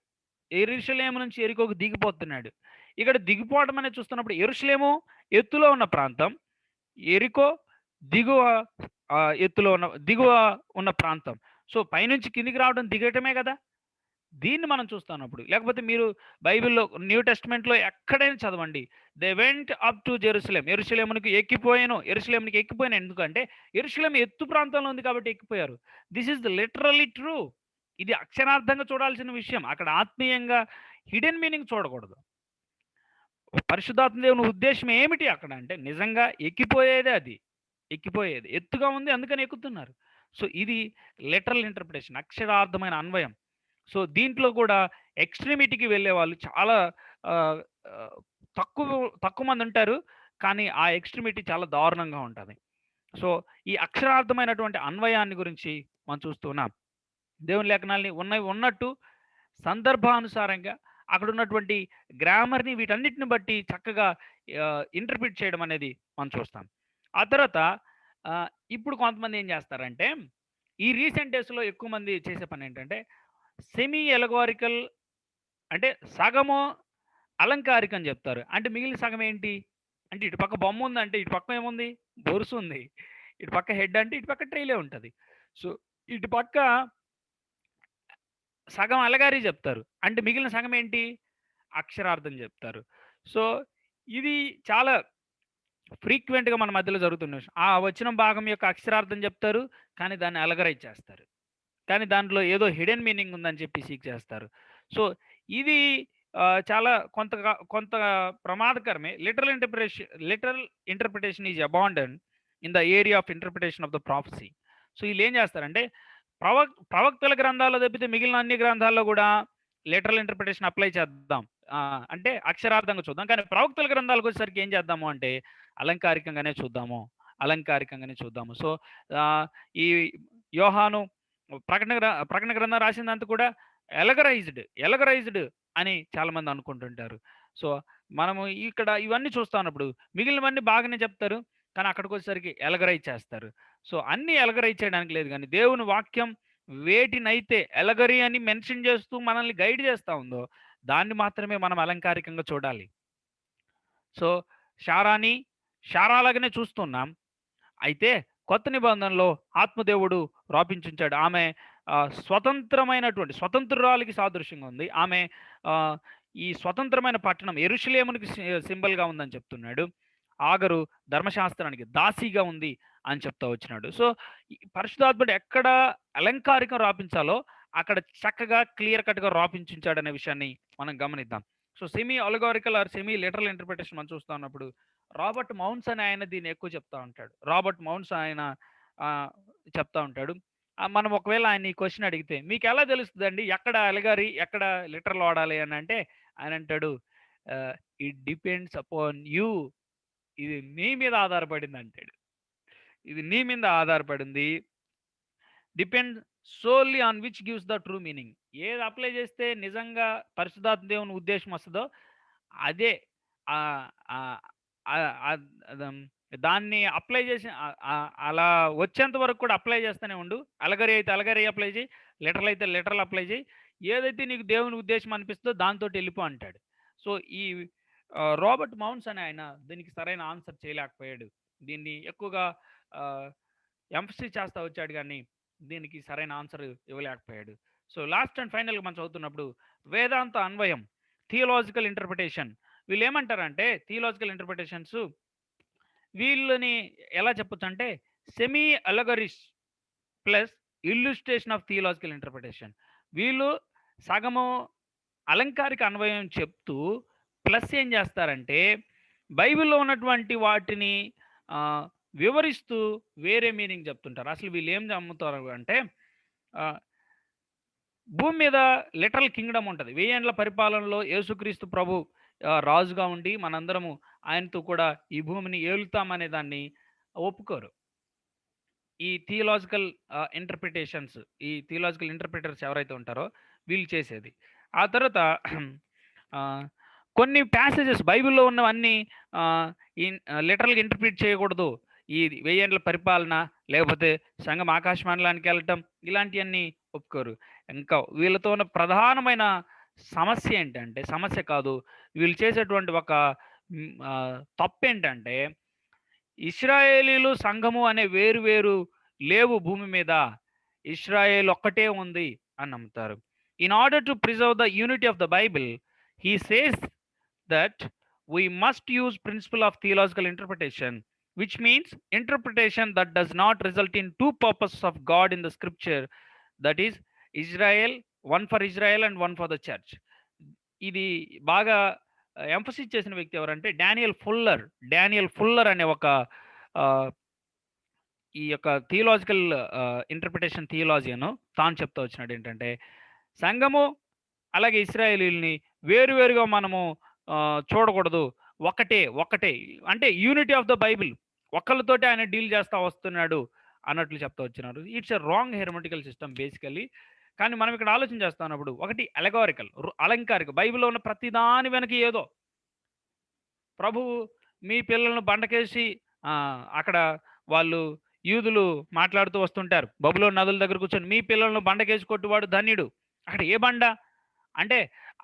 A: యెరూషలేము నుంచి యెరికోకు దిగిపోతున్నాడు. ఇక్కడ దిగిపోవడం అనేది చూస్తున్నప్పుడు యెరూషలేము ఎత్తులో ఉన్న ప్రాంతం, యెరికో దిగువ దిగువ ఉన్న ప్రాంతం. సో పైనుంచి కిందికి రావడం దిగటమే కదా! దీన్ని మనం చూస్తున్నప్పుడు, లేకపోతే మీరు బైబిల్‌లో న్యూ టెస్ట్‌మెంట్‌లో ఎక్కడైనా చదవండి. They went up to Jerusalem. యెరూషలేమునకు ఎక్కిపోయాను. యెరూషలేమునకు ఎక్కిపోయాను ఎందుకంటే యెరూషలేం ఎత్తు ప్రాంతంలో ఉంది కాబట్టి ఎక్కిపోయారు. This is literally true. ఇది అక్షరార్థంగా చూడాల్సిన విషయం. అక్కడ ఆత్మీయంగా హిడెన్ మీనింగ్ చూడకూడదు. పరిశుద్ధాత్మ దేవుని ఉద్దేశ్యం ఏమిటి అక్కడ అంటే నిజంగా ఎక్కిపోయేదే అది. ఎక్కిపోయేది. ఎత్తుగా ఉంది అందుకని ఎక్కుతున్నారు. సో ఇది లిటరల్ ఇంటర్ప్రిటేషన్, అక్షరార్థమైన అన్వయం. సో దీంట్లో కూడా ఎక్స్‌ట్రీమిటీకి వెళ్ళేవాళ్ళు చాలా ఆహ్, ఆహ్, తక్కువ తక్కువ మంది ఉంటారు. కానీ ఆ ఎక్స్‌ట్రీమిటీ చాలా దారుణంగా ఉంటది. సో ఈ అక్షరార్థమైనటువంటి అన్వయాన్ని గురించి మనం చూస్తున్నాం. దేవుని లేఖనాల్ని ఉన్నవి ఉన్నట్టు సందర్భానుసారంగా అక్కడ ఉన్నటువంటి గ్రామర్‌ని వీటన్నిటిని బట్టి చక్కగా ఇంటర్ప్రిట్ చేయడం అనేది మనం చూస్తాం. ఆ తర్వాత ఇప్పుడు కొంతమంది ఏం చేస్తారంటే, ఈ రీసెంట్ డేస్‌లో ఎక్కువ మంది చేసే పనేంటంటే, సెమీ ఎలగోరికల్ అంటే సగము అలంకారికం జెప్తారు. అంటే మిగిలిన సగం ఏంటి? అంటే ఇటు పక్క బొమ్ముందంటే ఇటు పక్క ఏముంది? బొరుసుంది. ఇటు పక్క హెడ్ అంటే ఇటు పక్క ట్రైలే ఉంటది. సో, ఇటు పక్క సగం అలగారి జెప్తారు. అంటే మిగిలిన సగం ఏంటి? అక్షరార్థం జెప్తారు. సో, ఇది చాలా ఫ్రీక్వెంట్‌గా మన మధ్యలో జరుగుతున్న విషయం. ఆ వచనం భాగం యొక్క అక్షరార్థం జెప్తారు. కానీ దాన్ని అలగరైజ్ చేస్తారు. కానీ దాంట్లో ఏదో హిడెన్ మీనింగ్ ఉందని చెప్పి సీక్ చేస్తారు. సో, ఇది చాలా కొంత ప్రమాదకరమే. Literal interpretation is abandoned in the area of interpretation of the prophecy. So, ఈళ్ళేం చేస్తారంటే ప్రవక్తల గ్రంథాల్లో తప్పితే మిగిలిన అన్ని గ్రంథాల్లో గూడా లిటరల్ ఇంటర్ప్రిటేషన్ అప్లై చేద్దాం. అంటే అక్షరార్థంగా చూద్దాం. కానీ ప్రవక్తల గ్రంథాలకొచ్చేసరికి ఏం చేద్దాము అంటే అలంకారికంగానే చూద్దాము. అలంకారికంగానే చూద్దాము. సో, ఆహ్, ఈ యోహాను ప్రకటన గ్రంథం రాసిందంతా కూడా ఎలగరైజ్డ్ అని చాలామంది అనుకుంటుంటారు. సో, మనము ఇక్కడ ఇవన్నీ చూస్తా ఉన్నప్పుడు మిగిలినవన్నీ బాగానే చెప్తారు. కానీ అక్కడికొచ్చేసరికి ఎలగరైజ్ చేస్తారు. సో, అన్నీ ఎలగరైజ్ చేయడానికి లేదు గానీ, దేవుని వాక్యం వేటినైతే ఎలగరి అని మెన్షన్ చేస్తూ మనల్ని గైడ్ చేస్తా ఉందో, దాన్ని మాత్రమే మనం అలంకారికంగా చూడాలి. సో, షారాని షారాలాగానే చూస్తున్నాం. అయితే కొత్త నిబంధనలో ఆత్మదేవుడు రాపించుంచాడు. ఆమె స్వతంత్రురాలికి సాదృశ్యంగా ఉంది. ఆమె ఆహ్, ఈ స్వతంత్రమైన పట్టణం యెరూషలేమునికి సింబల్‌గా ఉందని చెప్తున్నాడు. ఆగరు ధర్మశాస్త్రానికి దాసిగా ఉంది అని చెప్తా వచ్చినాడు. సో, ఈ పరిశుద్ధాత్ముడు ఎక్కడ అలంకారికం రాపించాలో అక్కడ చక్కగా క్లియర్ కట్‌గా రాపించుంచాడనే విషయాన్ని మనం గమనిద్దాం. So, semi allegorical or semi literal interpretation మనం చూస్తా ఉన్నప్పుడు రాబర్ట్ మౌన్స్ అనే ఆయన దీన్ని ఎక్కువ చెప్తా ఉంటాడు. రాబర్ట్ మౌన్స్ ఆయన ఆహ్, చెప్తా ఉంటాడు. మనం ఒకవేళ ఆయన్ని ఈ క్వెషన్ అడిగితే మీకెలా తెలుస్తదండి? ఎక్కడ అలగారి, ఎక్కడ లిటరల్ వాడాలి అని అంటే ఆయన అంటాడు ఆహ్, ఇట్ డిపెండ్స్ అపాన్ యూ. ఇది నీ మీద ఆధారపడింది అంటాడు. ఇది నీ మీద ఆధారపడింది. Depend solely on which gives the true meaning. ఏది అప్లై చేస్తే నిజంగా పరిశుద్ధాత్మ దేవుని ఉద్దేశం వస్తదో అదే ఆహ్, ఆహ్, ఆహ్, ఆహ్, అదం దాన్ని అప్లై చేసి అలా వచ్చేంత వరకు కూడా అప్లై చేస్తూనే ఉండు. అలగరి అయితే అలగరి అప్లై చెయి. లిటరల్ అయితే లిటరల్ అప్లై చెయి. ఏదైతే నీకు దేవుని ఉద్దేశం అనిపిస్తుందో దాంతోటి ఎళ్ళిపో అంటాడు. సో, ఈ రాబర్ట్ మౌన్స్ అనే ఆయన దీనికి సరైన ఆన్సర్ చేయలేకపోయాడు. దీన్ని ఎక్కువగా ఆహ్, ఎంఫసిస్ చేస్తా వచ్చాడు గానీ, దీనికి సరైన ఆన్సర్ ఇవ్వలేకపోయాడు. సో, లాస్ట్ అండ్ ఫైనల్‌గా మనం చదువుతున్నప్పుడు వేదాంత అన్వయం, థియలాజికల్ ఇంటర్ప్రిటేషన్. వీళ్ళు ఏమంటారంటే థియలాజికల్ ఇంటర్ప్రిటేషన్స్ వీళ్ళని ఎలా చెప్పొచ్చు అంటే semi allegorist plus illustration of theological interpretation. వీళ్ళు సగము అలంకారిక అన్వయం చెప్తూ ప్లస్ ఏం చేస్తారంటే బైబిల్లో ఉన్నటువంటి వాటిని ఆ, వివరిస్తూ వేరే మీనింగ్ చెప్తుంటారు. అసలు వీళ్ళు ఏం నమ్ముతారు అంటే ఆ, భూమి మీద లిటరల్ కింగ్డమ్ ఉంటుంది. వెయ్యేండ్ల పరిపాలనలో యేసుక్రీస్తు ప్రభు రాజుగా ఉండి మనందరము ఆయనతో కూడా ఈ భూమిని ఏలుతామనే దాన్ని ఒప్పుకోరు. ఈ థియలాజికల్ ఇంటర్ప్రిటేషన్స్, ఈ థియలాజికల్ ఇంటర్ప్రిటర్స్ ఎవరైతే ఉంటారో వీళ్ళు చేసేది. ఆ తర్వాత ఆ, కొన్ని ప్యాసేజెస్ బైబిల్లో ఉన్నవన్నీ లిటరల్గా ఇంటర్ప్రిట్ చేయకూడదు. ఈ వెయ్యేండ్ల పరిపాలన లేకపోతే సంఘం ఆకాశమండలానికి వెళ్ళటం ఇలాంటివన్నీ ఒప్పుకోరు. ఇంకా వీళ్ళతో ఉన్న ప్రధానమైన సమస్య ఏంటంటే, సమస్య కాదు, వీళ్ళు చేసేటువంటి ఒక తప్పు ఏంటంటే ఇస్రాయేలీలు సంఘము అనే వేరు వేరు లేవు భూమి మీద, ఇస్రాయేల్ ఒక్కటే ఉంది అని నమ్ముతారు. In order to preserve the unity of the Bible he says that we must use principle of theological interpretation, which means interpretation that does not result in two purposes of God in the scripture, that is Israel, one for Israel and one for the church. ఇది బాగా emphasis చేసిన వ్యక్తి ఎవరంటే Daniel fuller అనే ఒక ఆ, ఈ యొక్క థియలాజికల్ ఇంటర్ప్రిటేషన్ థియలాజియన్ తాను చెప్తా వచ్చినాడు ఏంటంటే సంఘము అలాగే ఇస్రాయేలీల్ని వేరువేరుగా మనము చూడకూడదు, ఒకటే అంటే యూనిటీ ఆఫ్ ద బైబిల్, ఒక్కళ్ళతోటి ఆయన డీల్ చేస్తా వస్తున్నాడు అన్నట్లు చెప్తా వచ్చినారు. It's a wrong hermeneutical system basically. కానీ మనం ఇక్కడ ఆలోచన చేస్తా ఉన్నప్పుడు ఒకటి అలెగారికల్, అలంకారిక, బైబిల్లో ఉన్న ప్రతి దాని వెనక ఏదో ప్రభువు మీ పిల్లలను బండకేసి అక్కడ వాళ్ళు యూదులు మాట్లాడుతూ వస్తుంటారు బబులోను నదుల దగ్గర కూర్చొని, మీ పిల్లలను బండకేసి కొట్టువాడు ధన్యుడు. అక్కడ ఏ బండ అంటే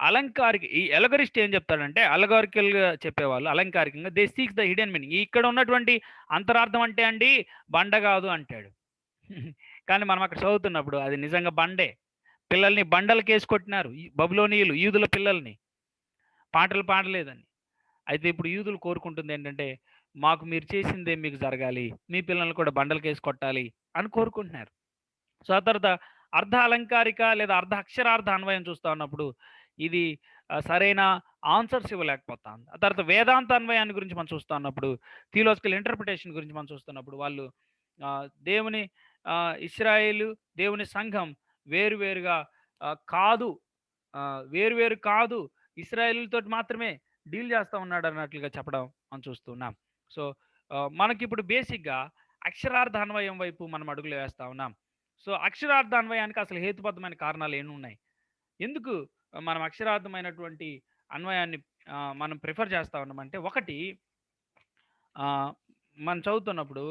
A: అలంకారిక. ఈ ఎలగరిస్ట్ ఏం చెప్తాడంటే అలగారికల్గా చెప్పేవాళ్ళు అలంకారికంగా they seeks the hidden meaning. ఇక్కడ ఉన్నటువంటి అంతరార్థం అంటే అండి బండ కాదు అంటాడు. కానీ మనం అక్కడ చదువుతున్నప్పుడు అది నిజంగా బండే. పిల్లల్ని బండలకేసి కొట్టినారు బబులోనీయులు యూదుల పిల్లల్ని, పాటలు పాడలేదని. అయితే ఇప్పుడు యూదులు కోరుకుంటుంది ఏంటంటే మాకు మీరు చేసిందే మీకు జరగాలి, మీ పిల్లల్ని కూడా బండలకేసి కొట్టాలి అని కోరుకుంటున్నారు. సో ఆ తర్వాత అర్ధ అలంకారిక లేదా అర్ధ అక్షరార్థ అన్వయం చూస్తూ ఉన్నప్పుడు ఇది సరైన ఆన్సర్స్ ఇవ్వలేకపోతాం. ఆ తర్వాత వేదాంత అన్వయాన్ని గురించి మనం చూస్తూ ఉన్నప్పుడు, థియలాజికల్ ఇంటర్ప్రిటేషన్ గురించి మనం చూస్తున్నప్పుడు వాళ్ళు దేవుని ఇశ్రాయేలు దేవుని సంఘం వేరువేరుగా కాదు, వేరువేరు కాదు, ఇశ్రాయేలుతో మాత్రమే డీల్ చేస్తూ ఉన్నాడు అన్నట్లుగా చెప్పడం మనం చూస్తున్నాం. సో మనకి ఇప్పుడు బేసిక్గా అక్షరార్థ అన్వయం వైపు మనం అడుగులు వేస్తూ ఉన్నాం. సో అక్షరార్థ అన్వయానికి అసలు హేతుబద్ధమైన కారణాలు ఏమి ఉన్నాయి, ఎందుకు మనం అక్షరార్థమైనటువంటి అన్వయాన్ని మనం ప్రిఫర్ చేస్తూ ఉన్నామంటే, ఒకటి మనం చదువుతున్నప్పుడు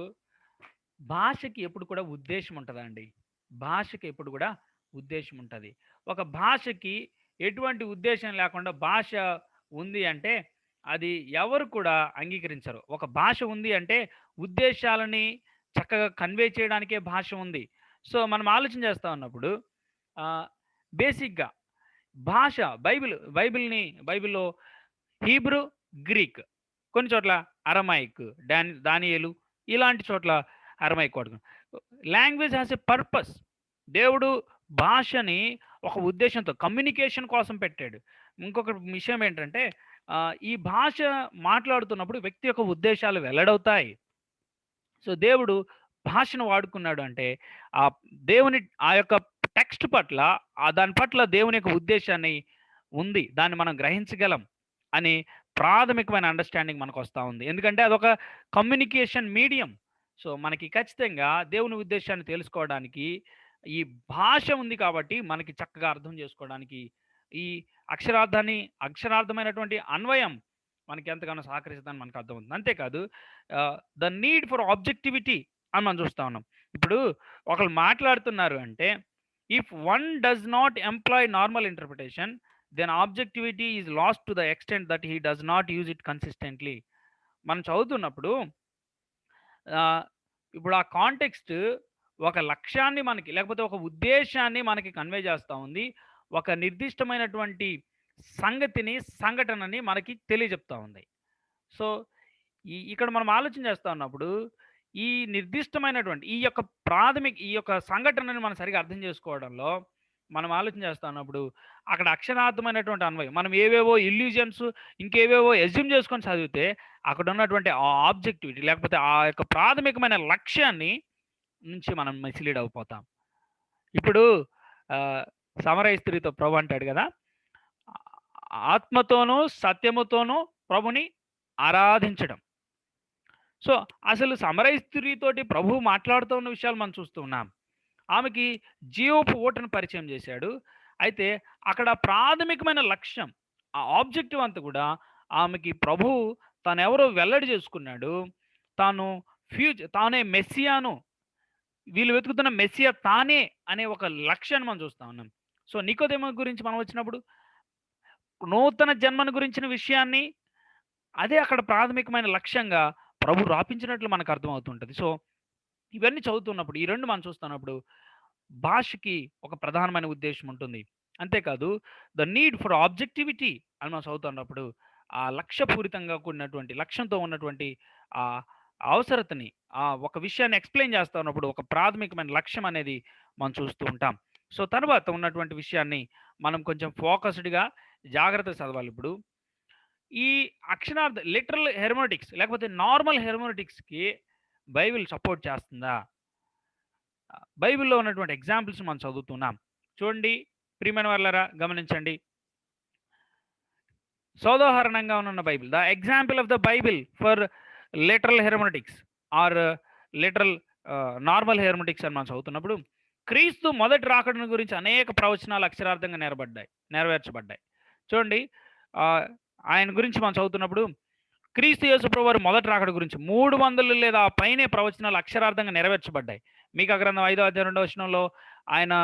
A: భాషకి ఎప్పుడు కూడా ఉద్దేశం ఉంటుందండి. భాషకి ఎప్పుడు కూడా ఉద్దేశం ఉంటుంది. ఒక భాషకి ఎటువంటి ఉద్దేశం లేకుండా భాష ఉంది అంటే అది ఎవరు కూడా అంగీకరించరు. ఒక భాష ఉంది అంటే ఉద్దేశాలని చక్కగా కన్వే చేయడానికే భాష ఉంది. సో మనం ఆలోచన చేస్తూ ఉన్నప్పుడు బేసిక్గా భాష బైబిల్లో హీబ్రూ, గ్రీక్, కొన్ని చోట్ల అరమైక్, దానియేలు ఇలాంటి చోట్ల అరమైక్ వాడుకున్నాం. Language has a purpose. దేవుడు భాషని ఒక ఉద్దేశంతో కమ్యూనికేషన్ కోసం పెట్టాడు. ఇంకొక విషయం ఏంటంటే ఈ భాష మాట్లాడుతున్నప్పుడు వ్యక్తి యొక్క ఉద్దేశాలు వెల్లడవుతాయి. సో దేవుడు భాషను వాడుకున్నాడు అంటే ఆ దేవుని ఆ యొక్క టెక్స్ట్ పట్ల దాని పట్ల దేవుని యొక్క ఉద్దేశాన్ని ఉంది, దాన్ని మనం గ్రహించగలం అని ప్రాథమికమైన అండర్స్టాండింగ్ మనకు వస్తూ ఉంది. ఎందుకంటే అదొక కమ్యూనికేషన్ మీడియం. సో మనకి ఖచ్చితంగా దేవుని ఉద్దేశాన్ని తెలుసుకోవడానికి ఈ భాష ఉంది కాబట్టి మనకి చక్కగా అర్థం చేసుకోవడానికి ఈ అక్షరార్థమైనటువంటి అన్వయం మనకి ఎంతగానో సహకరిస్తుందని మనకు అర్థమవుతుంది. అంతేకాదు ద నీడ్ ఫర్ ఆబ్జెక్టివిటీ అని మనం చూస్తూ ఉన్నాం. ఇప్పుడు ఒకరు మాట్లాడుతున్నారు అంటే if one does not employ normal interpretation then objectivity is lost to the extent that he does not use it consistently. మనం చదువుతున్నప్పుడు ఇప్పుడు ఆ కాంటెక్స్ట్ ఒక లక్ష్యాన్ని మనకి లేకపోతే ఒక ఉద్దేశాన్ని మనకి కన్వే చేస్తూ ఉంది. ఒక నిర్దిష్టమైనటువంటి సంగతిని, సంఘటనని మనకి తెలియజెప్తా ఉంది. సో, ఇక్కడ మనం ఆలోచన చేస్తా ఉన్నప్పుడు, ఈ నిర్దిష్టమైనటువంటి ఈ యొక్క సంఘటనని మనం సరిగ్గా అర్థం చేసుకోవడంలో, మనం ఆలోచన చేస్తా ఉన్నప్పుడు, అక్కడ అక్షరార్థమైనటువంటి అన్వయం. మనం ఏవేవో ఇల్యూజన్స్, ఇంకేవేవో అస్యూమ్ చేసుకొని చదివితే, అక్కడ ఉన్నటువంటి ఆ ఆబ్జెక్టివిటీ లేకపోతే ఆ యొక్క ప్రాథమికమైన లక్ష్యాన్ని నుంచి మనం మిస్‌లీడ్ అయిపోతాం. ఇప్పుడు సమరయ స్త్రీతో ప్రభు అంటాడు కదా! ఆత్మతోనూ, సత్యముతోనూ ప్రభుని ఆరాధించడం. సో, అసలు సమరయ స్త్రీతోటి ప్రభువు మాట్లాడుతూ ఉన్న విషయాలు మనం చూస్తూ ఉన్నాం. ఆమెకి జీవపు ఊటను పరిచయం చేశాడు. అయితే అక్కడ ప్రాథమికమైన లక్ష్యం, ఆ ఆబ్జెక్టివ్ అంతా కూడా ఆమెకి ప్రభువు తానెవరో వెల్లడి చేసుకున్నాడు. తాను తానే మెస్సియాను, వీళ్ళు వెతుకుతున్న మెస్సియా తానే అనే ఒక లక్ష్యాన్ని మనం చూస్తా ఉన్నాం. సో, నికోదేము గురించి మనం వచ్చినప్పుడు నూతన జన్మను గురించిన విషయాన్ని, అదే అక్కడ ప్రాథమికమైన లక్ష్యంగా ప్రభు రాపించినట్లు మనకు అర్థమవుతుంటది. సో, ఇవన్నీ చదువుతున్నప్పుడు, ఈ 2 మనం చూస్తున్నప్పుడు భాషకి ఒక ప్రధానమైన ఉద్దేశ్యం ఉంటుంది. అంతేకాదు ద నీడ్ ఫర్ ఆబ్జెక్టివిటీ అని మనం చదువుతున్నప్పుడు, ఆ లక్ష్యపూరితంగా కూడినటువంటి లక్ష్యంతో ఉన్నటువంటి ఆ అవసరతని, ఒక విషయాన్ని ఎక్స్‌ప్లెయిన్ చేస్తా ఉన్నప్పుడు ఒక ప్రాథమికమైన లక్ష్యం అనేది మనం చూస్తూ ఉంటాం. సో, తర్వాత ఉన్నటువంటి విషయాన్ని మనం కొంచెం ఫోకస్డ్‌గా జాగ్రత్తగా చదవాలి. ఇప్పుడు ఈ అక్షరార్థ లిటరల్ హెర్మెటిక్స్ లేకపోతే నార్మల్ హెర్మెటిక్స్‌కి బైబిల్ సపోర్ట్ చేస్తుందా? బైబిల్‌లో ఉన్నటువంటి ఎగ్జాంపుల్స్ మనం చదువుతున్నాం. చూడండి ప్రియమైన వాళ్ళారా, గమనించండి. సోదాహరణంగా ఉన్న Bible, the example of the Bible for literal hermeneutics or literal normal hermeneutics అని మనం చదువుతున్నప్పుడు, క్రీస్తు మొదటి రాకడను గురించి అనేక ప్రవచనాలు అక్షరార్థంగా నెరవేర్చబడ్డాయి. చూడండి, ఆయన గురించి మనం చదువుతున్నప్పుడు క్రీస్తు యేసుప్రభు వారి మొదటి రాకడ గురించి 300 లేదా పైనే ప్రవచనాలు అక్షరార్థంగా నెరవేర్చబడ్డాయి. మీకా గ్రంథం 5వ అధ్యాయం 2వ వచనంలో ఆయన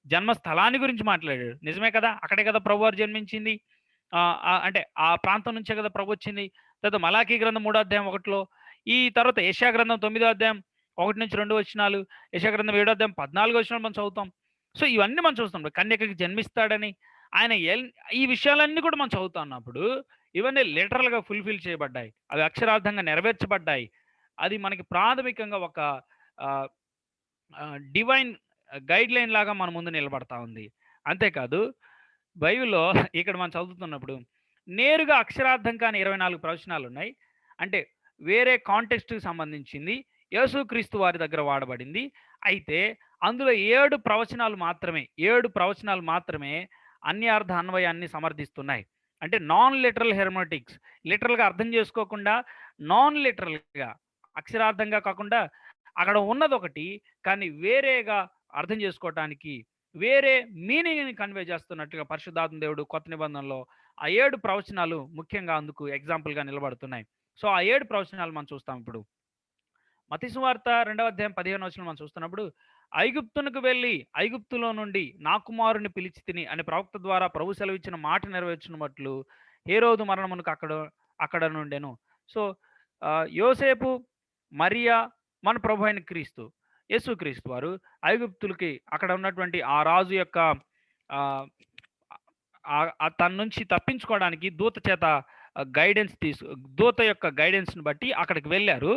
A: జన్మస్థలాన్ని గురించి మాట్లాడాడు. నిజమే కదా! అక్కడే కదా ప్రభువారు జన్మించింది. అంటే ఆ ప్రాంతం నుంచే కదా ప్రభు వచ్చింది. తర్వాత మలాకీ గ్రంథం 3వ అధ్యాయం 1లో, ఈ తర్వాత యెషయా గ్రంథం 9వ అధ్యాయం 1-2 వచనాలు, యెషయా గ్రంథం 7వ అధ్యాయం 14 వచనాలు మనం చదువుతాం. సో, ఇవన్నీ మనం చూస్తాం. కన్యకకి జన్మిస్తాడని ఆయన ఈ విషయాలన్నీ కూడా మనం చదువుతా ఉన్నప్పుడు, ఇవన్నీ లిటరల్‌గా ఫుల్‌ఫిల్ చేయబడ్డాయి. అవి అక్షరార్థంగా నెరవేర్చబడ్డాయి. అది మనకి ప్రాథమికంగా ఒక డివైన్ గైడ్‌లైన్ లాగా మన ముందు నిలబడతా ఉంది. అంతేకాదు బైబిల్‌లో ఇక్కడ మనం చదువుతున్నప్పుడు నేరుగా అక్షరార్థం కాని 24 ప్రవచనాలున్నాయి. అంటే వేరే కాంటెక్స్ట్‌కి సంబంధించింది యేసుక్రీస్తు వారి దగ్గర వాడబడింది. అయితే అందులో 7 ప్రవచనాలు మాత్రమే అన్యార్థ అన్వయాన్ని సమర్థిస్తున్నాయి. అంటే నాన్ లిటరల్ హెర్మెటిక్స్, లిటరల్‌గా అర్థం చేసుకోకుండా, నాన్ లిటరల్‌గా అక్షరార్థంగా కాకుండా అక్కడ ఉన్నదొకటి కానీ వేరేగా అర్థం చేసుకోవటానికి వేరే మీనింగ్‌ని కన్వే చేస్తున్నట్టుగా పరిశుద్ధాత్మ దేవుడు కొత్త నిబంధనలో ఆ 7 ప్రవచనాలు ముఖ్యంగా అందుకు ఎగ్జాంపుల్‌గా నిలబడుతున్నాయి. సో, ఆ 7 ప్రవచనాలు మనం చూస్తాం ఇప్పుడు. మత్తయి సువార్త 2వ అధ్యాయం 15వ వచనం మనం చూస్తున్నప్పుడు, ఐగుప్తునకు వెళ్ళి ఐగుప్తులో నుండి నా కుమారుని పిలిచి తిని అని ప్రవక్త ద్వారా ప్రభు సెలవిచ్చిన మాట నెరవేర్చునట్లు హేరోదు మరణమునకు అక్కడ నుండెను. సో, యోసేపు, మరియా, మన ప్రభు అయిన క్రీస్తు, యేసుక్రీస్తు వారు ఐగుప్తులకి అక్కడ ఉన్నటువంటి ఆ రాజు యొక్క తన నుంచి తప్పించుకోవడానికి దూత యొక్క గైడెన్స్‌ని బట్టి అక్కడికి వెళ్లారు.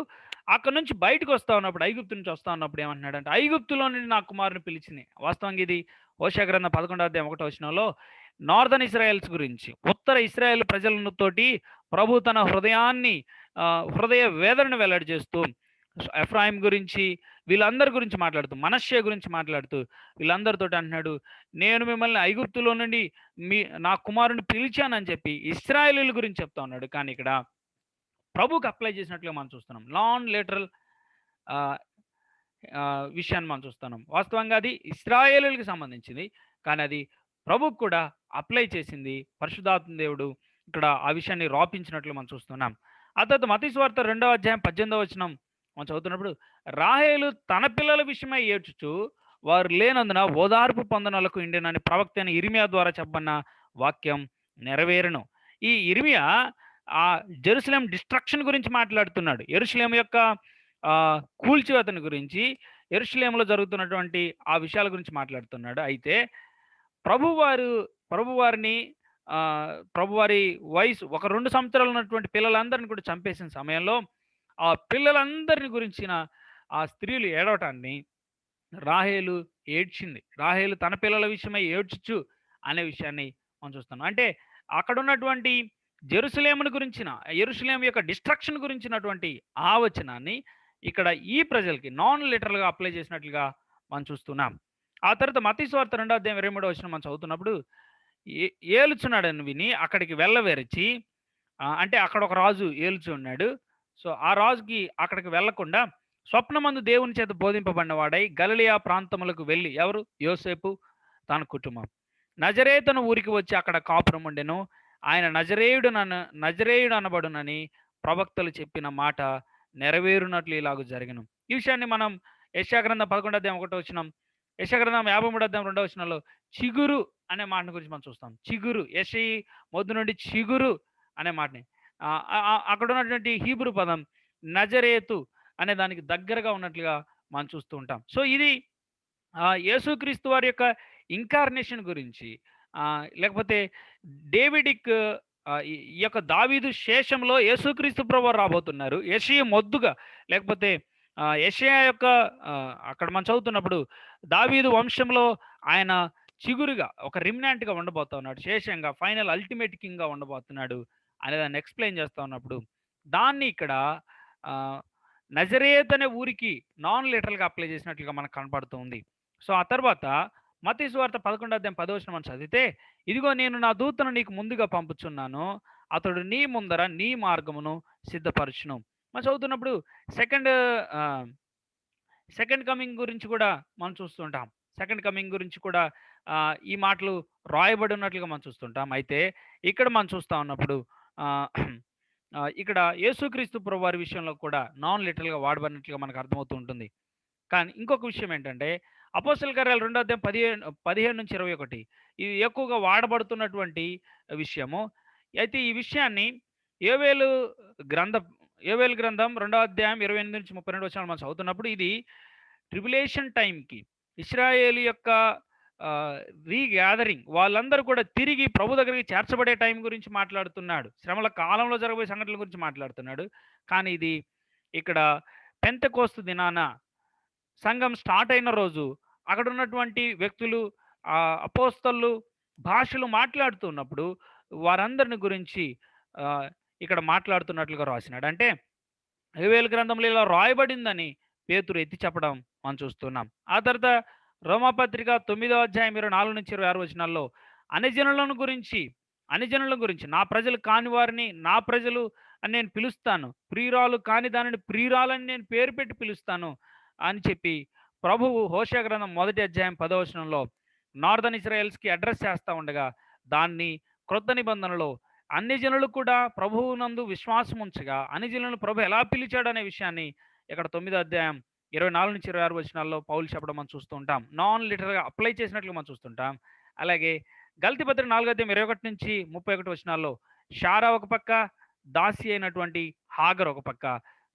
A: అక్కడి నుంచి బయటకు వస్తా ఉన్నప్పుడు, ఐగుప్తు నుంచి వస్తా ఉన్నప్పుడు ఏమంటున్నాడంటే, ఐగుప్తులో నుండి నా కుమారుని పిలిచింది. వాస్తవంగా ఇది హోషేయ గ్రంథం 11వ అధ్యాయం 1వ వచనంలో నార్దర్న్ ఇశ్రాయేల్స్ గురించి, ఉత్తర ఇశ్రాయేల్ ప్రజలతోటి ప్రభు తన హృదయ వేదనను వెల్లడి చేస్తూ, ఎఫ్రాయిం గురించి, వీళ్ళందరి గురించి మాట్లాడుతూ, మనష్షే గురించి మాట్లాడుతూ వీళ్ళందరితోటి అంటున్నాడు, నేను మిమ్మల్ని ఐగుప్తులో నుండి నా కుమారుని పిలిచానని చెప్పి ఇశ్రాయేలీయుల గురించి చెప్తా ఉన్నాడు. కానీ ఇక్కడ ప్రభుకి అప్లై చేసినట్లుగా మనం చూస్తున్నాం. నాన్ లిటరల్ విషయాన్ని మనం చూస్తున్నాం. వాస్తవంగా అది ఇశ్రాయేలీయులకి సంబంధించింది. కానీ అది ప్రభుకు కూడా అప్లై చేసింది పరిశుద్ధాత్మ దేవుడు ఇక్కడ ఆ విషయాన్ని రాపించినట్లు మనం చూస్తున్నాం. ఆ తర్వాత మత్తయి సువార్త 2వ అధ్యాయం 18వ వచనం మనం చదువుతున్నప్పుడు, రాహేలు తన పిల్లల విషయమై ఏడ్చుచు వారు లేనందున ఓదార్పు పొందనలకు ఇండెనని ప్రవక్త అయిన ఇర్మియా ద్వారా చెప్పబడిన వాక్యం నెరవేరును. ఈ ఇర్మియా ఆ జెరూసలేం డిస్ట్రక్షన్ గురించి మాట్లాడుతున్నాడు. యెరూషలేము యొక్క కూల్చివేతను గురించి, యెరూషలేములో జరుగుతున్నటువంటి ఆ విషయాల గురించి మాట్లాడుతున్నాడు. అయితే ప్రభువారు ప్రభువారిని ప్రభువారి వయసు ఒక 2 సంవత్సరాలు ఉన్నటువంటి పిల్లలందరిని కూడా చంపేసిన సమయంలో, ఆ పిల్లలందరిని గురించిన ఆ స్త్రీలు ఏడవటాన్ని రాహేలు ఏడ్చింది. రాహేలు తన పిల్లల విషయమై ఏడ్చుచు అనే విషయాన్ని మనం చూస్తున్నాం. అంటే అక్కడున్నటువంటి జెరూసలేమును గురించిన, యెరూషలేము యొక్క డిస్ట్రక్షన్ గురించినటువంటి ఆ వచనాన్ని ఇక్కడ ఈ ప్రజలకి నాన్ లిటరల్‌గా అప్లై చేసినట్లుగా మనం చూస్తున్నాం. ఆ తర్వాత మత్తయి సువార్త 2వ అధ్యాయం 23వ వచనం మనం చదువుతున్నప్పుడు ఏ ఏలుచున్నాడని విని అక్కడికి వెళ్ళవెరచి, అంటే అక్కడ ఒక రాజు ఏలుచున్నాడు. సో, ఆ రాజుకి అక్కడికి వెళ్ళకుండా స్వప్నమందు దేవుని చేత బోధింపబడిన వాడై గలిలయ ప్రాంతములకు వెళ్ళి, ఎవరు? యోసేపు తన కుటుంబం. నజరేతను ఊరికి వచ్చి అక్కడ కాపురం ఉండెను. ఆయన నజరేయుడు అనబడునని ప్రవక్తలు చెప్పిన మాట నెరవేరునట్లు ఇలాగ జరిగెను. ఈ విషయాన్ని మనం యెషయా గ్రంథం 11వ అధ్యాయం 1వ వచనం, యెషయా గ్రంథం 53వ అధ్యాయం 2వ వచనంలో చిగురు అనే మాటను గురించి మనం చూస్తాం. చిగురు, యెషయి మొద్దు నుండి చిగురు అనే మాటని అక్కడ ఉన్నటువంటి హీబ్రూ పదం నజరేతు అనే దానికి దగ్గరగా ఉన్నట్లుగా మనం చూస్తూ ఉంటాం. సో, ఇది యేసుక్రీస్తు వారి యొక్క ఇంకార్నేషన్ గురించి, లేకపోతే డేవిడిక్, ఈ యొక్క దావీదు శేషంలో యేసుక్రీస్తు ప్రభువారు రాబోతున్నారు. యెషయా మొద్దుగా, లేకపోతే యెషయా యొక్క అక్కడ మనం చదువుతున్నప్పుడు దావీదు వంశంలో ఆయన చిగురుగా, ఒక రిమ్నాంట్‌గా ఉండబోతున్నాడు. శేషంగా, ఫైనల్ అల్టిమేట్ కింగ్‌గా ఉండబోతున్నాడు అనే దాన్ని ఎక్స్‌ప్లెయిన్ చేస్తా ఉన్నప్పుడు, దాన్ని ఇక్కడ ఆహ్, నజరేత్ అనే ఊరికి నాన్ లిటరల్‌గా అప్లై చేసినట్లుగా మనకు కనపడుతూ ఉంది. సో, ఆ తర్వాత మత్తయి సువార్త 11వ అధ్యాయం 10వ వచనం మనం చదివితే, ఇదిగో నేను నా దూతను నీకు ముందుగా పంపుచున్నాను. అతడు నీ ముందర నీ మార్గమును సిద్ధపరచును. మనం చదువుతున్నప్పుడు సెకండ్ ఆహ్, సెకండ్ కమింగ్ గురించి కూడా మనం చూస్తుంటాం. సెకండ్ కమింగ్ గురించి కూడా ఈ మాటలు రాయబడి ఉన్నట్లుగా మనం చూస్తుంటాం. అయితే ఇక్కడ మనం చూస్తా ఉన్నప్పుడు ఆహ్, ఇక్కడ యేసుక్రీస్తు ప్రభువారి విషయంలో కూడా నాన్ లిటరల్‌గా వాడబడినట్లుగా మనకు అర్థమవుతూ ఉంటుంది. కానీ ఇంకొక విషయం ఏంటంటే, అపోస్తల కార్యాలు 2వ అధ్యాయం 15-21 ఇది ఎక్కువగా వాడబడుతున్నటువంటి విషయము. అయితే ఈ విషయాన్ని యోవేలు గ్రంథం యోవేలు గ్రంథం 2వ అధ్యాయం 28-32 వచనాలు మనం చదువుతున్నప్పుడు, ఇది ట్రిబులేషన్ టైంకి ఇశ్రాయేలు యొక్క ఆహ్, రీగ్యాదరింగ్, వాళ్ళందరూ కూడా తిరిగి ప్రభు దగ్గరికి చేర్చబడే టైం గురించి మాట్లాడుతున్నాడు. శ్రమల కాలంలో జరగబోయే సంఘటనల గురించి మాట్లాడుతున్నాడు. కానీ ఇది ఇక్కడ పెంతెకోస్తు దినాన సంఘం స్టార్ట్ అయిన రోజు అక్కడ ఉన్నటువంటి వ్యక్తులు, అపోస్తలు భాషలు మాట్లాడుతున్నప్పుడు వారందరిని గురించి ఆహ్, ఇక్కడ మాట్లాడుతున్నట్లుగా రాసినాడు. అంటే యోవేలు గ్రంథంలో ఇలా రాయబడిందని పేతురు ఎత్తి చెప్పడం మనం చూస్తున్నాం. ఆ తర్వాత రోమాపత్రిక 9వ అధ్యాయం 24-26 వచనాల్లో అన్యజనుల గురించి నా ప్రజలు కాని వారిని నా ప్రజలు అని నేను పిలుస్తాను. ప్రియురాలు కాని దానిని ప్రియురాలని నేను పేరు పెట్టి పిలుస్తాను అని చెప్పి ప్రభువు హోషేయ గ్రంథం 1వ అధ్యాయం 10వ వచనంలో నార్దర్న్ ఇజ్రాయెల్స్‌కి అడ్రెస్ చేస్తా ఉండగా, దాన్ని క్రొత్త నిబంధనలో అన్ని జనులు కూడా ప్రభువునందు విశ్వాసం ఉంచగా అన్ని జనులను ప్రభు ఎలా పిలిచాడనే విషయాన్ని ఇక్కడ 9వ అధ్యాయం 24-26 వచనాల్లో పౌలు చెప్పడం మనం చూస్తూ ఉంటాం. నాన్ లిటరల్‌గా అప్లై చేసినట్లుగా మనం చూస్తుంటాం. అలాగే గలతీ పత్రిక 4వ అధ్యాయం 21-31 వచనాల్లో షారా ఒక పక్క, దాసి అయినటువంటి హాగర్ ఒక పక్క.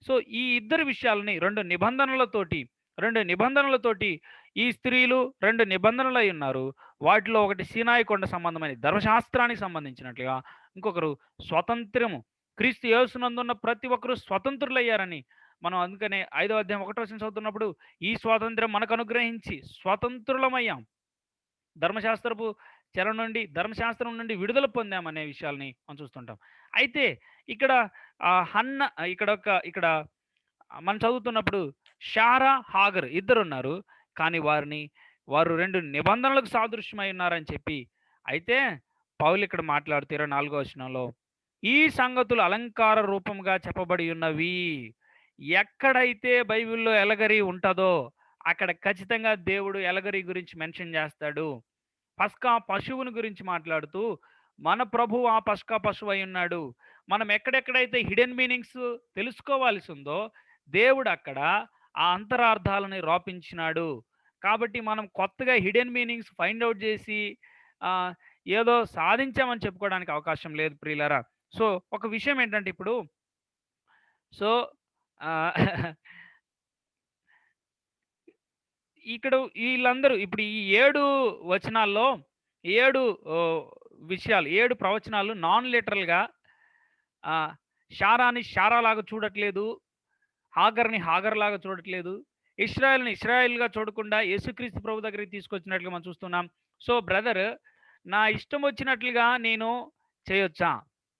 A: సో, ఈ ఇద్దరు విషయాలని 2 నిబంధనలతోటి ఈ స్త్రీలు 2 నిబంధనలై ఉన్నారు. వాటిలో ఒకటి సీనాయి కొండ సంబంధమైన ధర్మశాస్త్రానికి సంబంధించినట్లుగా, ఇంకొకరు స్వతంత్రము. క్రీస్తు యేసునందున్న ప్రతి ఒక్కరు స్వతంత్రులయ్యారని మనం అందుకనే 5వ అధ్యాయం 1వ వచనం చదువుతున్నప్పుడు, ఈ స్వాతంత్ర్యం మనకు అనుగ్రహించి స్వతంత్రులమయ్యాం. ధర్మశాస్త్రం నుండి విడుదల పొందామనే విషయాల్ని మనం చూస్తుంటాం. అయితే ఇక్కడ హన్న ఇక్కడ మనం చదువుతున్నప్పుడు షారా, హాగర్ ఇద్దరున్నారు. కానీ వారు 2 నిబంధనలకు సాదృశ్యమై ఉన్నారని చెప్పి, అయితే పౌలు ఇక్కడ మాట్లాడుతూ 24వ వచనంలో, ఈ సంగతులు అలంకార రూపంగా చెప్పబడి ఉన్నవి. ఎక్కడైతే బైబిల్‌లో ఎలగరి ఉంటదో అక్కడ ఖచ్చితంగా దేవుడు ఎలగరి గురించి మెన్షన్ చేస్తాడు. పస్కా పశువుని గురించి మాట్లాడుతూ, మన ప్రభువు ఆ పస్కా పశువై ఉన్నాడు. మనం ఎక్కడెక్కడైతే హిడెన్ మీనింగ్స్ తెలుసుకోవాల్సి ఉందో, దేవుడు అక్కడ ఆ అంతరార్థాలని రోపించినాడు. కాబట్టి మనం కొత్తగా హిడెన్ మీనింగ్స్ ఫైండ్ ఔట్ చేసి ఆహ్, ఏదో సాధించామని చెప్పుకోవడానికి అవకాశం లేదు ప్రియులారా. సో, ఒక విషయం ఏంటంటే ఇప్పుడు, సో, ఆహ్, ఇక్కడ వీళ్ళందరూ ఇప్పుడు ఈ 7 వచనాల్లో 7 విషయాలు, 7 ప్రవచనాలు నాన్ లిటరల్‌గా షారాని షారాలాగా చూడట్లేదు. హాగర్‌ని హాగర్‌లాగా చూడట్లేదు. ఇశ్రాయేల్‌ని ఇశ్రాయేల్‌గా చూడకుండా యేసుక్రీస్తు ప్రభు దగ్గరికి తీసుకొచ్చినట్లుగా మనం చూస్తున్నాం. సో, బ్రదర్, నా ఇష్టం వచ్చినట్లుగా నేను చేయొచ్చా?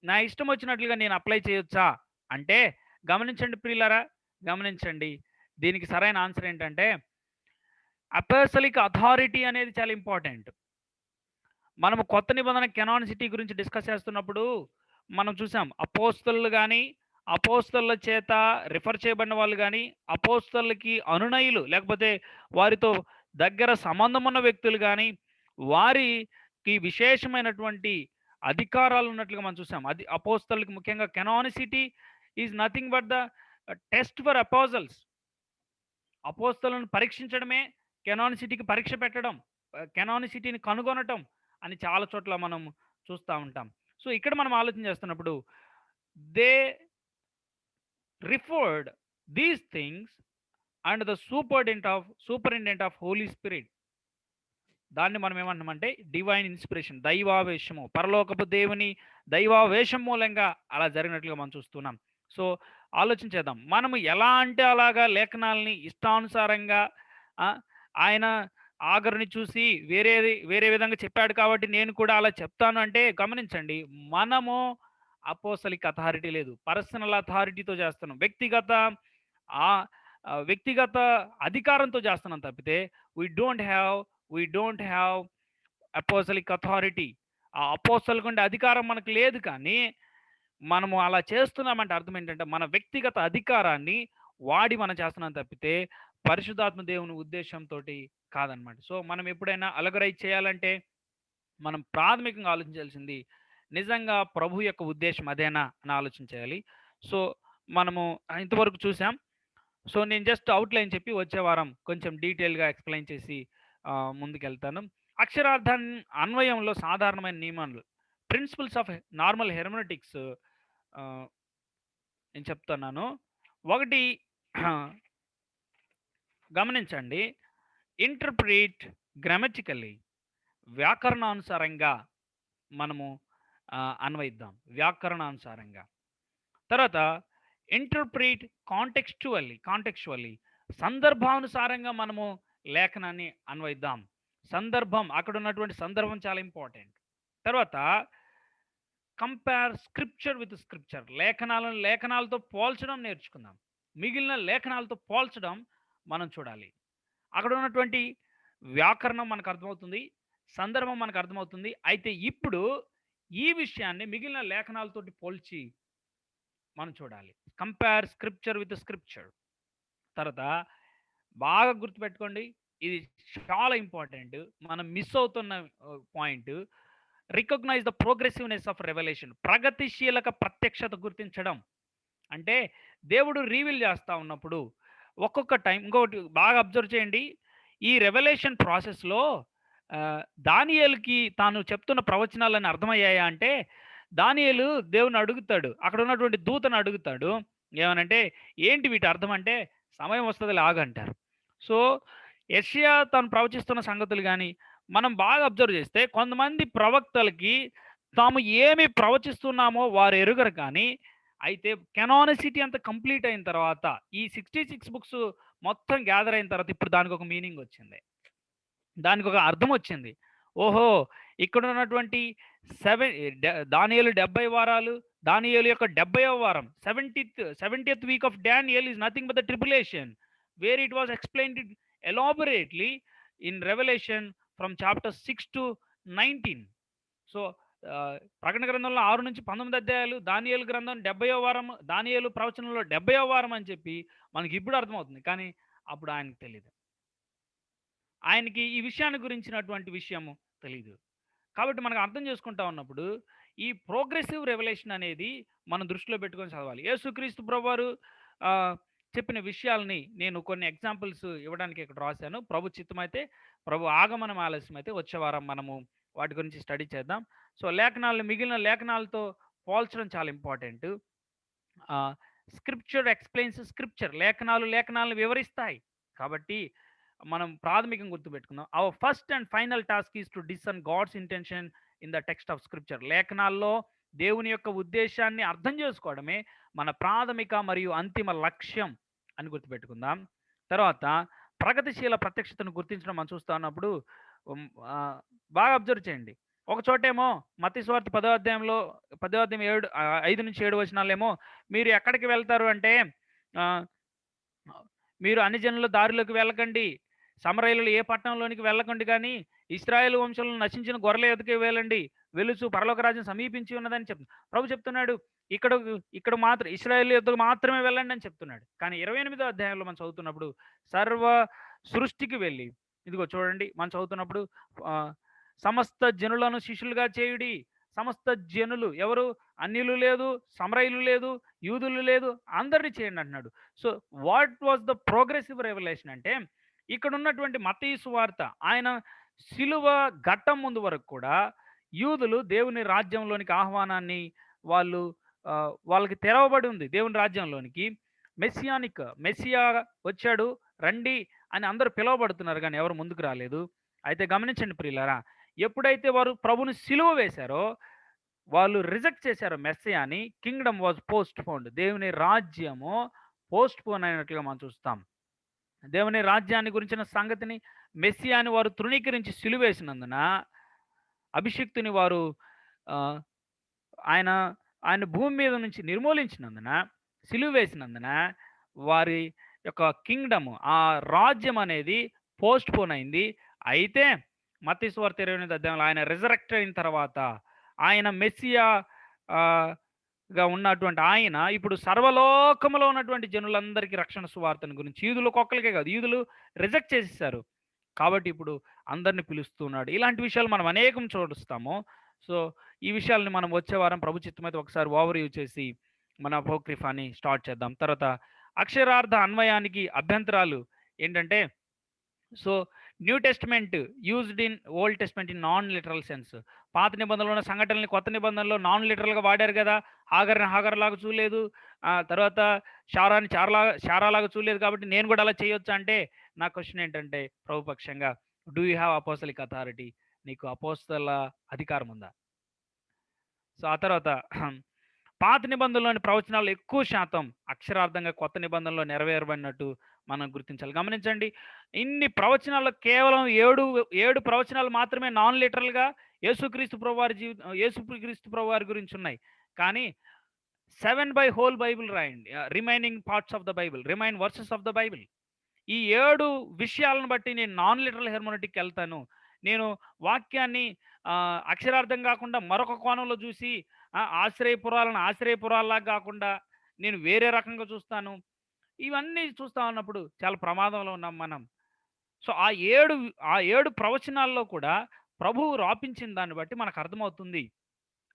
A: నా ఇష్టం వచ్చినట్లుగా నేను అప్లై చేయొచ్చా? అంటే గమనించండి ప్రియులారా, గమనించండి. దీనికి సరైన ఆన్సర్ ఏంటంటే, అపోస్తలిక్ అథారిటీ అనేది చాలా ఇంపార్టెంట్. మనము కొత్త నిబంధన కెనానిసిటీ గురించి డిస్కస్ చేస్తున్నప్పుడు మనం చూసాం. అపోస్తలులు గాని, అపోస్తలుల చేత రిఫర్ చేయబడిన వాళ్ళు గాని, అపోస్తలులకి అనునయులు లేకపోతే వారితో దగ్గర సంబంధం ఉన్న వ్యక్తులు గాని, వారికి విశేషమైనటువంటి అధికారాలు ఉన్నట్లుగా మనం చూసాం. అది అపోస్తలులకి ముఖ్యంగా canonicity is nothing but the test for apostles. అపోస్తలులను పరీక్షించడమే కెనానిసిటీకి పరీక్ష పెట్టడం, కెనానిసిటీని కనుగొనటం అని చాలా చోట్ల మనం చూస్తూ ఉంటాం. సో, ఇక్కడ మనం ఆలోచన చేస్తున్నప్పుడు they referred these things and the superintendent of Holy Spirit. దాన్ని మనం ఏమంటున్నామంటే డివైన్ ఇన్స్పిరేషన్, దైవావేశము, పరలోకపు దేవుని దైవావేశం మూలంగా అలా జరిగినట్లుగా మనం చూస్తున్నాం. సో, ఆలోచన చేద్దాం. మనము ఎలా అంటే అలాగా లేఖనాల్ని ఇష్టానుసారంగా ఆ, ఆయన ఆగరుని చూసి వేరే విధంగా చెప్పాడు కాబట్టి నేను కూడా అలా చెప్తాను అంటే గమనించండి, మనము అపోస్తలిక్ అథారిటీ లేదు, పర్సనల్ అథారిటీతో చేస్తున్నాం. ఆ వ్యక్తిగత అధికారంతో చేస్తున్నాం తప్పితే we don't have we don't have apostolic authority. ఆ అపోస్తలకు ఉండే అధికారం మనకు లేదు. కానీ మనము అలా చేస్తున్నామంటే అర్థం ఏంటంటే మన వ్యక్తిగత అధికారాన్ని వాడి మనం చేస్తున్నాం తప్పితే పరిశుద్ధాత్మ దేవుని ఉద్దేశంతో కాదనమాట. సో, మనం ఎప్పుడైనా అలగరైజ్ చేయాలంటే మనం ప్రాథమికంగా ఆలోచించాల్సింది నిజంగా ప్రభు యొక్క ఉద్దేశం అదేనా అని ఆలోచించాలి. సో, మనము ఇంతవరకు చూసాం. సో, నేను జస్ట్ అవుట్‌లైన్ చెప్పి వచ్చే వారం కొంచెం డీటెయిల్‌గా ఎక్స్‌ప్లెయిన్ చేసి ముందుకెళ్తాను. అక్షరార్థం అన్వయంలో సాధారణమైన నియమాలు, ప్రిన్సిపల్స్ ఆఫ్ నార్మల్ హెర్మెనెటిక్స్ నేను చెప్తున్నాను. ఒకటి గమనించండి. ఇంటర్ప్రిట్ గ్రామటికల్లీ, వ్యాకరణానుసారంగా మనము అన్వయిద్దాం. వ్యాకరణానుసారంగా. తర్వాత ఇంటర్ప్రిట్ కాంటెక్స్చువల్లీ, సందర్భానుసారంగా మనము లేఖనాన్ని అన్వయిద్దాం. సందర్భం, అక్కడ ఉన్నటువంటి సందర్భం చాలా ఇంపార్టెంట్. తర్వాత కంపేర్ స్క్రిప్చర్ విత్ స్క్రిప్చర్, లేఖనాలతో పోల్చడం నేర్చుకుందాం. మిగిలిన లేఖనాలతో పోల్చడం మనం చూడాలి. అక్కడ ఉన్నటువంటి వ్యాకరణం మనకు అర్థమవుతుంది, సందర్భం మనకు అర్థమవుతుంది. అయితే ఇప్పుడు ఈ విషయాన్ని మిగిలిన లేఖనాలతోటి పోల్చి మనం చూడాలి. Compare scripture with scripture. తర్వాత బాగా గుర్తుపెట్టుకోండి, ఇది చాలా ఇంపార్టెంట్, మనం మిస్ అవుతున్న point. Recognize the progressiveness of revelation, ప్రగతిశీలక ప్రత్యక్షత గుర్తించడం. అంటే దేవుడు రీవీల్ చేస్తూ ఉన్నప్పుడు ఒక్కొక్క టైం, ఇంకొకటి బాగా అబ్జర్వ్ చేయండి, ఈ రెవల్యూషన్ ప్రాసెస్లో దానియేలుకి తాను చెప్తున్న ప్రవచనాలని అర్థమయ్యాయా అంటే, దానియేలు దేవుని అడుగుతాడు, అక్కడ ఉన్నటువంటి దూతను అడుగుతాడు ఏమనంటే, ఏంటి వీటి అర్థం అంటే, సమయం వస్తుంది లాగంటారు. సో, యెషయా తాను ప్రవచిస్తున్న సంగతులు కానీ మనం బాగా అబ్జర్వ్ చేస్తే కొంతమంది ప్రవక్తలకి తాము ఏమి ప్రవచిస్తున్నామో వారు ఎరుగరు. కానీ అయితే కెనానిసిటీ అంతా కంప్లీట్ అయిన తర్వాత, ఈ 66 బుక్స్ మొత్తం గ్యాదర్ అయిన తర్వాత ఇప్పుడు దానికి ఒక మీనింగ్ వచ్చింది, దానికి ఒక అర్థం వచ్చింది. ఓహో, ఇక్కడ ఉన్నటువంటి దానియేలు 70 వారాలు, దానియేలు యొక్క 70వ వారం, 70th week of Daniel is nothing but the tribulation, where it was explained elaborately in Revelation from chapter 6 to 19. So, ప్రకటన గ్రంథంలో 6 నుంచి 19 అధ్యాయాలు, దానియేలు గ్రంథం 70వ వారం, దానియేలు ప్రవచనంలో 70వ వారం అని చెప్పి మనకి ఇప్పుడు అర్థమవుతుంది. కానీ అప్పుడు ఆయనకు తెలీదు, ఆయనకి ఈ విషయాన్ని గురించినటువంటి విషయము తెలీదు. కాబట్టి మనకు అర్థం చేసుకుంటా ఉన్నప్పుడు ఈ ప్రోగ్రెసివ్ రెవల్యూషన్ అనేది మనం దృష్టిలో పెట్టుకొని చదవాలి. యేసుక్రీస్తు ప్రభువారు చెప్పిన విషయాల్ని నేను కొన్ని ఎగ్జాంపుల్స్ ఇవ్వడానికి ఇక్కడ రాశాను. ప్రభు చిత్తమైతే, ప్రభు ఆగమనం ఆలస్యమైతే వచ్చే వారం మనము వాటి గురించి స్టడీ చేద్దాం. సో, మిగిలిన లేఖనాలతో పోల్చడం చాలా ఇంపార్టెంట్. స్క్రిప్చర్ ఎక్స్‌ప్లెయిన్స్ స్క్రిప్చర్, లేఖనాలను వివరిస్తాయి. కాబట్టి మనం ప్రాథమికంగా గుర్తుపెట్టుకుందాం. Our first and final task is to discern God's intention in the text of scripture. లేఖనాల్లో దేవుని యొక్క ఉద్దేశాన్ని అర్థం చేసుకోవడమే మన ప్రాథమిక మరియు అంతిమ లక్ష్యం అని గుర్తుపెట్టుకుందాం. తర్వాత ప్రగతిశీల ప్రత్యక్షతను గుర్తించడం మనం చూస్తా ఉన్నప్పుడు ఉమ్, ఆ, బాగా అబ్జర్వ్ చేయండి. ఒక చోటేమో మత్తయి సువార్త 10వ అధ్యాయంలో 10వ అధ్యాయం 5 నుంచి 7 వచనాలేమో మీరు ఎక్కడికి వెళ్తారు అంటే ఆ, మీరు అన్ని జనుల దారిలోకి వెళ్ళకండి, సమరయులు ఏ పట్టణంలోనికి వెళ్ళకండి, కానీ ఇశ్రాయేలు వంశంలో నశించిన గొర్రెల ఎదుకే వెళ్ళండి, వెలుచు పరలోక రాజ్యం సమీపించి ఉన్నదని ప్రభు చెప్తున్నాడు. ఇక్కడ ఇక్కడ మాత్రం ఇశ్రాయేల్ యుద్ధకు మాత్రమే వెళ్ళండి అని చెప్తున్నాడు. కానీ 28వ అధ్యాయంలో మనం చదువుతున్నప్పుడు సర్వ సృష్టికి వెళ్ళి, ఇదిగో చూడండి మనం చదువుతున్నప్పుడు ఆ, సమస్త జనులను శిష్యులుగా చేయుడి. సమస్త జనులు ఎవరు? అన్యులు లేదు, సమరయులు లేదు, యూదులు లేదు, అందరినీ చేయండి అంటున్నాడు. So what was the progressive revolution అంటే, ఇక్కడ ఉన్నటువంటి మత్తయి సువార్త ఆయన శిలువ ఘట్టం ముందు వరకు కూడా యూదులు దేవుని రాజ్యంలోనికి ఆహ్వానాన్ని వాళ్ళు వాళ్ళకి తెరవబడి ఉంది దేవుని రాజ్యంలోనికి. మెస్సియా వచ్చాడు రండి అని అందరూ పిలువబడుతున్నారు, కానీ ఎవరు ముందుకు రాలేదు. అయితే గమనించండి ప్రియులారా, ఎప్పుడైతే వారు ప్రభుని సిలువ వేశారో, వాళ్ళు రిజెక్ట్ చేశారు మెస్సియాని, కింగ్డమ్ వాజ్ పోస్ట్ పోన్డ్. దేవుని రాజ్యము పోస్ట్ పోన్ అయినట్లుగా మనం చూస్తాం. దేవుని రాజ్యాన్ని గురించిన సంగతిని మెస్సియాని వారు తృణీకరించి సిలువేసినందున, అభిషిక్తుని వారు ఆ, ఆయన ఆయన భూమి మీద నుంచి నిర్మూలించినందున, సిలువ వేసినందున వారి యొక్క కింగ్డమ్, ఆ రాజ్యం అనేది పోస్ట్ పోన్ అయింది. అయితే మత్తయి సువార్త 28వ అధ్యాయంలో ఆయన రిజరెక్ట్ అయిన తర్వాత, ఆయన మెస్సియా ఆ, గా ఉన్నటువంటి ఆయన ఇప్పుడు సర్వలోకములో ఉన్నటువంటి జనులందరికీ రక్షణ సువార్తను గురించి, యూదులకు ఒక్కరికే కాదు, యూదులు రిజెక్ట్ చేసేసారు కాబట్టి ఇప్పుడు అందరిని పిలుస్తున్నాడు. ఇలాంటి విషయాలు మనం అనేకం చూస్తాము. సో ఈ విషయాల్ని మనం వచ్చే వారం ప్రభు చిత్తమైతే ఒకసారి ఓవర్వ్యూ చేసి మన అపోక్రిఫాని స్టార్ట్ చేద్దాం. తర్వాత అక్షరార్థ అన్వయానికి అభ్యంతరాలు ఏంటంటే, so new testament used in old testament in non literal sense. పాత నిబంధనలో ఉన్న సంఘటనల్ని కొత్త నిబంధనలో నాన్ లిటరల్గా వాడారు కదా. హాగర్ లాగా చూడలేదు, తర్వాత షారాలాగా చూడలేదు, కాబట్టి నేను కూడా అలా చేయొచ్చా అంటే, నా క్వశ్చన్ ఏంటంటే ప్రభుపక్షంగా, do you have apostolic authority? నీకు అపోస్తల అధికారం ఉందా? సో ఆ తర్వాత పాత నిబంధనలోని ప్రవచనాలు ఎక్కువ శాతం అక్షరార్థంగా కొత్త నిబంధనలో నెరవేరబడినట్టు మనం గుర్తించాలి. గమనించండి, ఇన్ని ప్రవచనాల్లో కేవలం ఏడు ప్రవచనాలు మాత్రమే నాన్ లిటరల్గా యేసుక్రీస్తు ప్రభు వారి గురించి ఉన్నాయి. కానీ 7 బై హోల్ బైబిల్ రాయండి, remaining parts of the Bible, remain versus of the Bible. ఈ 7 విషయాలను బట్టి నేను నాన్ లిటరల్ హెర్మోనటిక్ వెళ్తాను. నేను వాక్యాన్ని అక్షరార్థం కాకుండా మరొక కోణంలో చూసి, ఆశ్రయపురాల్లాగా కాకుండా నేను వేరే రకంగా చూస్తాను. ఇవన్నీ చూస్తా ఉన్నప్పుడు చాలా ప్రమాదంలో ఉన్నాం మనం. సో ఆ ఏడు ప్రవచనాల్లో కూడా ప్రభువు రాపించిన దాన్ని బట్టి మనకు అర్థమవుతుంది.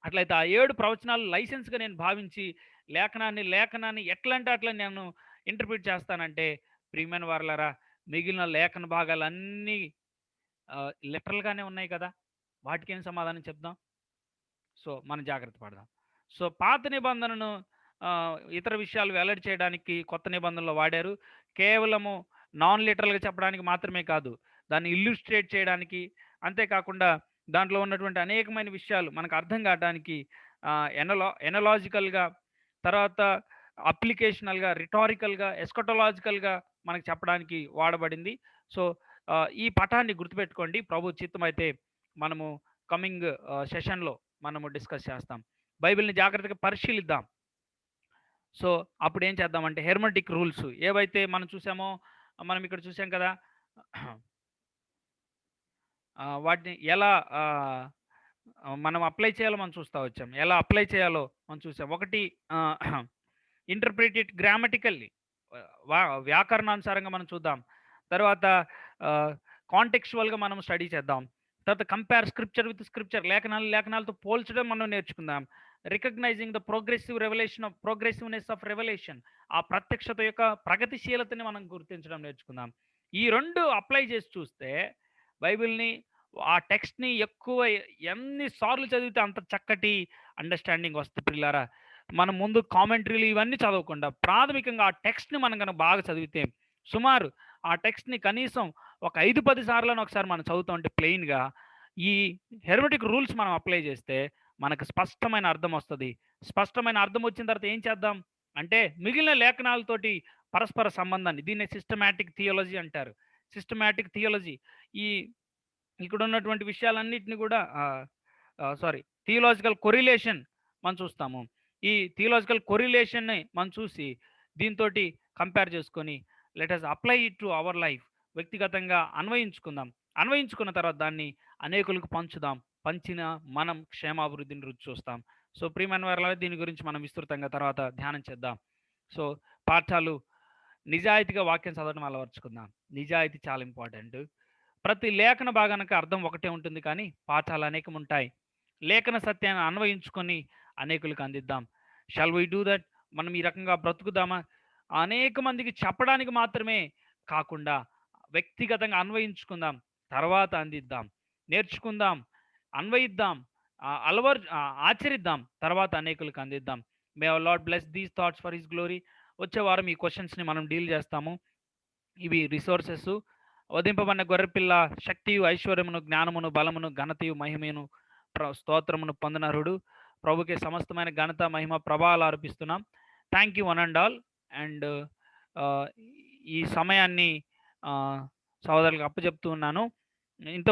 A: అట్లయితే ఆ 7 ప్రవచనాలు లైసెన్స్గా నేను భావించి లేఖనాన్ని ఎట్లా అంటే అట్లా నేను ఇంటర్ప్రిట్ చేస్తానంటే, ప్రియమైన వారలారా, మిగిలిన లేఖన భాగాలన్నీ లిటరల్గానే ఉన్నాయి కదా, వాటికి ఏం సమాధానం చెప్దాం? సో మనం జాగ్రత్త పడదాం. సో పాత నిబంధనను ఇతర విషయాలు వెల్లడి చేయడానికి కొత్త నిబంధనలో వాడారు. కేవలము నాన్ లిటరల్గా చెప్పడానికి మాత్రమే కాదు, దాన్ని ఇల్లుస్ట్రేట్ చేయడానికి, అంతేకాకుండా దాంట్లో ఉన్నటువంటి అనేకమైన విషయాలు మనకు అర్థం కావడానికి ఎనలాజికల్గా, తర్వాత అప్లికేషనల్గా, రిటారికల్గా, ఎస్కటలాజికల్గా మనకు చెప్పడానికి వాడబడింది. సో ఈ పటాన్ని గుర్తుపెట్టుకోండి. ప్రభు చిత్తమైతే మనము కమింగ్ సెషన్లో మనము డిస్కస్ చేస్తాం. బైబిల్ని జాగ్రత్తగా పరిశీలిద్దాం. సో అప్పుడు ఏం చేద్దామంటే, హెర్మటిక్ రూల్స్ ఏవైతే మనం చూసామో, మనం ఇక్కడ చూసాం కదా, వాటిని ఎలా మనం అప్లై చేయాలో మనం చూస్తూ వచ్చాం. ఎలా అప్లై చేయాలో మనం చూసాం. ఒకటి, ఇంటర్ప్రిట్ ఇట్ గ్రామటికల్లీ, వ్యాకరణానుసారంగా మనం చూద్దాం. తర్వాత కాంటెక్చువల్గా మనం స్టడీ చేద్దాం. తర్వాత కంపేర్ స్క్రిప్చర్ విత్ స్క్రిప్చర్, లేఖనాలతో పోల్చడం మనం నేర్చుకుందాం. Recognizing the progressiveness of revelation, ఆ ప్రత్యక్షత యొక్క ప్రగతిశీలతని మనం గుర్తించడం నేర్చుకుందాం. ఈ రెండు అప్లై చేసి చూస్తే బైబిల్ని, ఆ టెక్స్ట్ని ఎన్నిసార్లు చదివితే అంత చక్కటి అండర్స్టాండింగ్ వస్తుంది పిల్లారా. మనం ముందు కామెంటరీలు ఇవన్నీ చదవకుండా ప్రాథమికంగా ఆ టెక్స్ట్ని మనం కనుక బాగా చదివితే సుమారు ఆ టెక్స్ట్‌ని కనీసం ఒక 5, 10 సార్లైనా ఒకసారి మనం చదువుతా ఉంటే ప్లెయిన్‌గా ఈ హెర్మెటిక్ రూల్స్ మనం అప్లై చేస్తే మనకు స్పష్టమైన అర్థం వస్తది. స్పష్టమైన అర్థం వచ్చిన తర్వాత ఏం చేద్దాం? అంటే మిగిలిన లేఖనాలతోటి పరస్పర సంబంధాన్ని దీన్నే సిస్టమాటిక్ థియాలజీ అంటారు. సిస్టమాటిక్ థియాలజీ ఈ ఇక్కడున్నటువంటి విషయాలన్నిటిని కూడా సారీ థియలాజికల్ కొరిలేషన్ మనం చూస్తాము. ఈ థియలాజికల్ కొరిలేషన్‌ని మనం చూసి దీనితోటి కంపేర్ చేసుకొని let us apply it to our life వ్యక్తిగతంగా అన్వయించుకుందాం. అన్వయించుకున్న తర్వాత దాన్ని అనేకులకు పంచుదాం. పంచిన మనం క్షేమాభివృద్ధిని రుచి చూస్తాం. సో, ప్రియమైన వారలారా దీని గురించి మనం విస్తృతంగా తర్వాత ధ్యానం చేద్దాం. సో, పాఠాలు నిజాయితీగా వాక్యం చదవడం అలవరుచుకుందాం. నిజాయితీ చాలా ఇంపార్టెంట్. ప్రతి లేఖన భాగానికి అర్థం ఒకటే ఉంటుంది కానీ పాఠాలు అనేకం ఉంటాయి. లేఖన సత్యాన్ని అన్వయించుకొని అనేకులకు అందిద్దాం. Shall we do that? మనం ఈ రకంగా బ్రతుకుదామా? అనేక మందికి చెప్పడానికి మాత్రమే కాకుండా వ్యక్తిగతంగా అన్వయించుకుందాం. తర్వాత అందిద్దాం. నేర్చుకుందాం. అన్వయిద్దాం. ఆచరిద్దాం. తర్వాత అనేకులకు అందిద్దాం. May our lord bless these thoughts for his glory. వచ్చే వారం ఈ క్వెషన్స్‌ని మనం డీల్ చేస్తాము. ఇవి రిసోర్సెస్ వధింపబడిన గొర్రెపిల్ల శక్తియు ఐశ్వర్యమును జ్ఞానమును బలమును ఘనతయు మహిమను స్తోత్రమును పొందనరుడు ప్రభుకి సమస్తమైన ఘనత మహిమ ప్రభావాలు అర్పిస్తున్నాం. Thank you one and all. And ఈ సమయాన్ని సహోదరులకు అప్పచెప్తూ ఉన్నాను. ఇంత